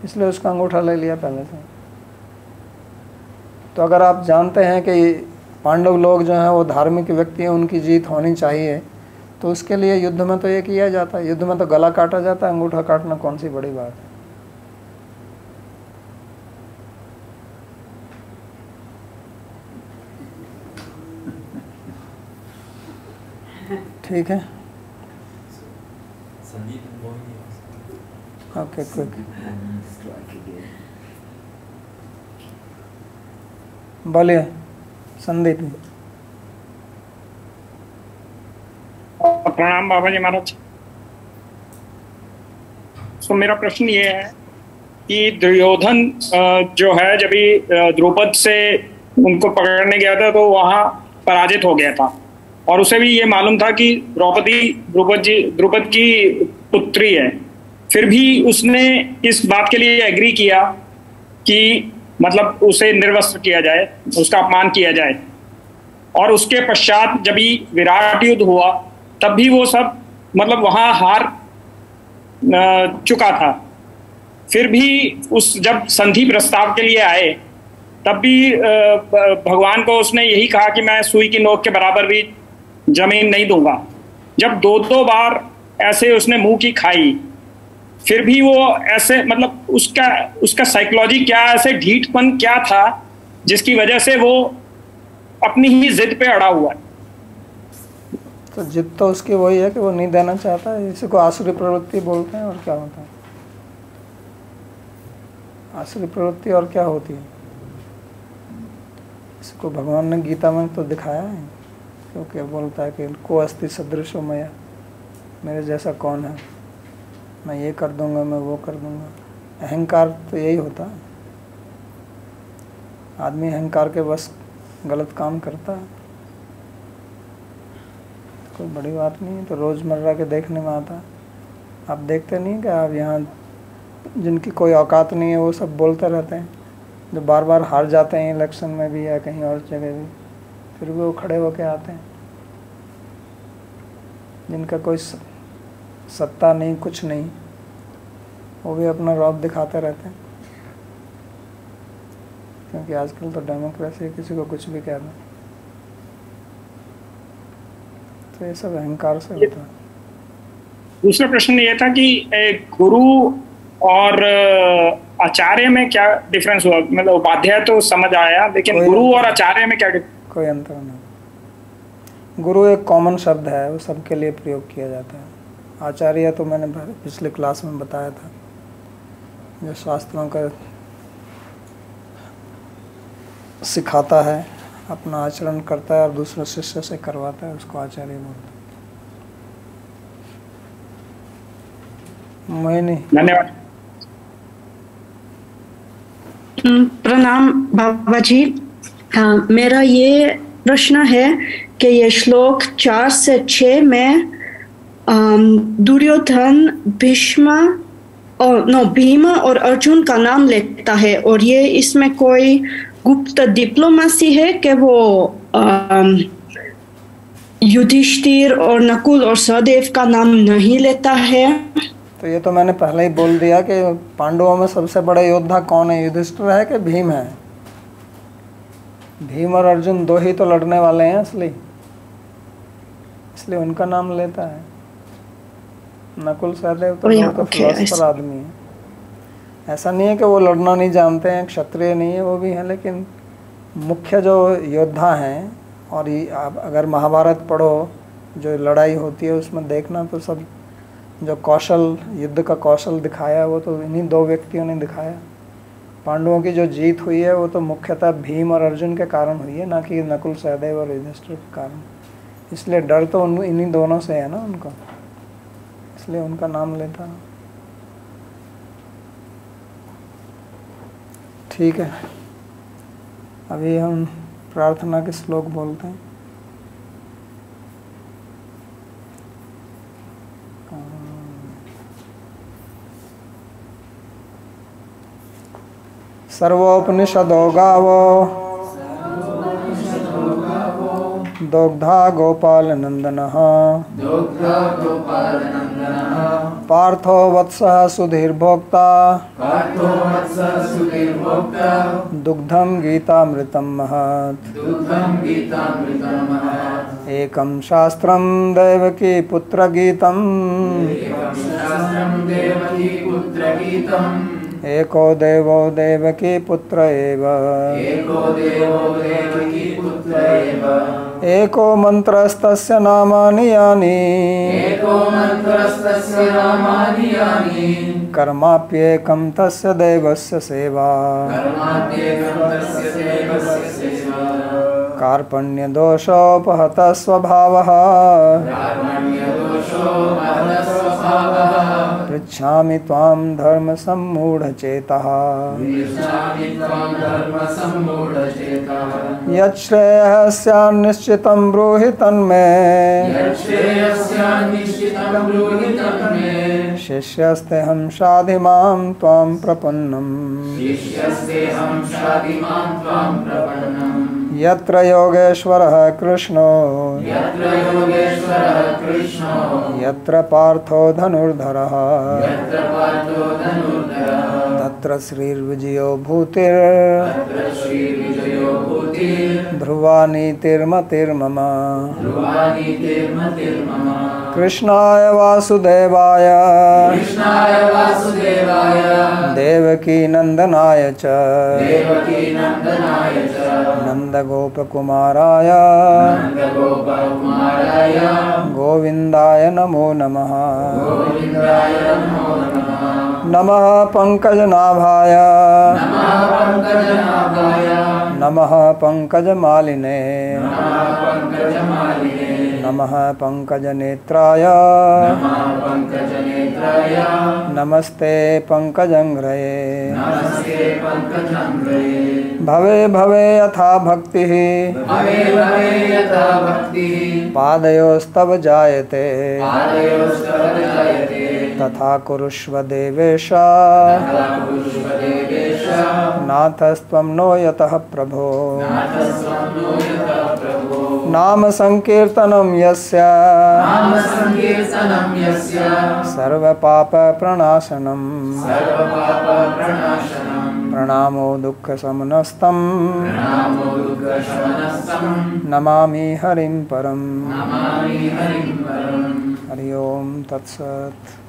इसलिए उसका अंगूठा ले लिया पहले से। तो अगर आप जानते हैं कि पांडव लोग जो हैं वो धार्मिक व्यक्ति हैं, उनकी जीत होनी चाहिए, तो उसके लिए युद्ध में तो ये किया जाता है। युद्ध में तो गला काटा जाता है, अंगूठा काटना कौन सी बड़ी बात है। ठीक है, ओके क्विक। बोलिए संदीप। प्रणाम बाबा जी महाराज। तो मेरा प्रश्न ये है कि दुर्योधन जो है जब भी द्रौपद से उनको पकड़ने गया था तो वहां पराजित हो गया था और उसे भी ये मालूम था कि द्रौपद की पुत्री है, फिर भी उसने इस बात के लिए एग्री किया कि मतलब उसे निर्वस्त्र किया जाए, उसका अपमान किया जाए। और उसके पश्चात जब भी विराट युद्ध हुआ तब भी वो सब मतलब वहां हार चुका था। फिर भी जब संधि प्रस्ताव के लिए आए तब भी भगवान को उसने यही कहा कि मैं सुई की नोक के बराबर भी जमीन नहीं दूंगा। जब दो बार ऐसे उसने मुंह की खाई, फिर भी वो ऐसे मतलब उसका साइकोलॉजी क्या, ऐसे ढीठपन क्या था जिसकी वजह से वो अपनी ही जिद पे अड़ा हुआ है। तो जिद तो उसकी वही है कि वो नहीं देना चाहता है। इसी को आसुरी प्रवृत्ति बोलते हैं। और क्या होता है आसुरी प्रवृत्ति, और क्या होती है? इसको भगवान ने गीता में तो दिखाया है, क्योंकि बोलता है कि को अस्ति सदृशो मया, मेरे जैसा कौन है, मैं ये कर दूंगा, मैं वो कर दूंगा। अहंकार तो यही होता है, आदमी अहंकार के बस गलत काम करता है। कोई बड़ी बात नहीं है, तो रोज़मर्रा के देखने में आता है। आप देखते नहीं कि आप यहाँ जिनकी कोई औकात नहीं है वो सब बोलते रहते हैं, जो बार बार हार जाते हैं इलेक्शन में भी या कहीं और जगह भी, फिर भी वो खड़े होके आते हैं। जिनका कोई सत्ता नहीं, कुछ नहीं, वो भी अपना रौब दिखाते रहते हैं, क्योंकि आजकल तो डेमोक्रेसी किसी को कुछ भी कह दो। तो ये सब अहंकार से होता है। दूसरा प्रश्न ये था कि गुरु और आचार्य में क्या डिफरेंस हुआ? मतलब उपाध्याय तो समझ आया, लेकिन गुरु और आचार्य में क्या डिफरेंस? कोई अंतर नहीं। गुरु एक कॉमन शब्द है, वो सबके लिए प्रयोग किया जाता है। आचार्य तो मैंने पिछले क्लास में बताया था, जो शास्त्रों का सिखाता है, अपना आचरण करता है और दूसरे शिष्य से करवाता है, उसको आचार्य बोलते हैं। मोहिनी। धन्यवाद। प्रणाम बाबा जी। हाँ, मेरा ये प्रश्न है कि ये श्लोक 4 से 6 में दुर्योधन भीम और अर्जुन का नाम लेता है, और ये इसमें कोई गुप्त डिप्लोमेसी है कि वो युधिष्ठिर और नकुल और सहदेव का नाम नहीं लेता है? तो ये तो मैंने पहले ही बोल दिया कि पांडवों में सबसे बड़ा योद्धा कौन है, युधिष्ठिर है कि भीम है? भीम और अर्जुन दो ही तो लड़ने वाले हैं इसलिए उनका नाम लेता है। नकुल सहदेव तो फिलोसफर आदमी है। ऐसा नहीं है कि वो लड़ना नहीं जानते हैं, क्षत्रिय नहीं है, वो भी हैं, लेकिन मुख्य जो योद्धा हैं, और अगर महाभारत पढ़ो, जो लड़ाई होती है उसमें देखना, तो सब जो कौशल, युद्ध का कौशल दिखाया वो तो इन्हीं दो व्यक्तियों ने दिखाया। पांडवों की जो जीत हुई है वो तो मुख्यतः भीम और अर्जुन के कारण हुई है, ना कि नकुल सहदेव और युधिष्ठिर के कारण। इसलिए डर तो इन्हीं दोनों से है ना उनको, इसलिए उनका नाम लेता है। ठीक है, अभी हम प्रार्थना के श्लोक बोलते हैं। सर्वोपनिषदो गावो दोग्धा गोपालनंदनः पार्थो वत्सः सुधीर्भोक्ता दुग्धं गीतामृतं महत् एकं शास्त्रं देवकी पुत्रगीतम् एको देवो देवकी पुत्र एव एको मंत्रस्तस्य नामानि यानि कर्माप्येकं तस्य देवस्य सेवा कार्पण्यदोषोपहतः स्वभावः पृच्छामि त्वां धर्म सम्मूढचेतः यच्छ्रेयः स्यान्निश्चितं ब्रूहि तन्मे शिष्यस्तेऽहं शाधि मां त्वां प्रपन्नम् यत्र योगेश्वरः कृष्णो यत्र पार्थो धनुर्धरः तत्र श्रीर्विजयो भूतिर् ध्रुवा नीतिर्मतिर्मम कृष्णाय वासुदेवाय देवकी नंदनाय च नंदगोपकुमाराय गोविंदाय नमो नमः नमः पंकजनाभाय नमः पंकजमालिने नमः पंकजनेत्राय नमस्ते पंकजंघ्रये भवे भवे यथा भक्तिः पादयोस्तव जायते तथा कुरुष्व देवेश नाथस्त्वं नो यतः प्रभो नाम संकीर्तनं यस्य सर्वपाप प्रणाशनम् प्रणामो दुःखशमनस्तं नमामि हरिं परम् हरि ओम तत्सत्।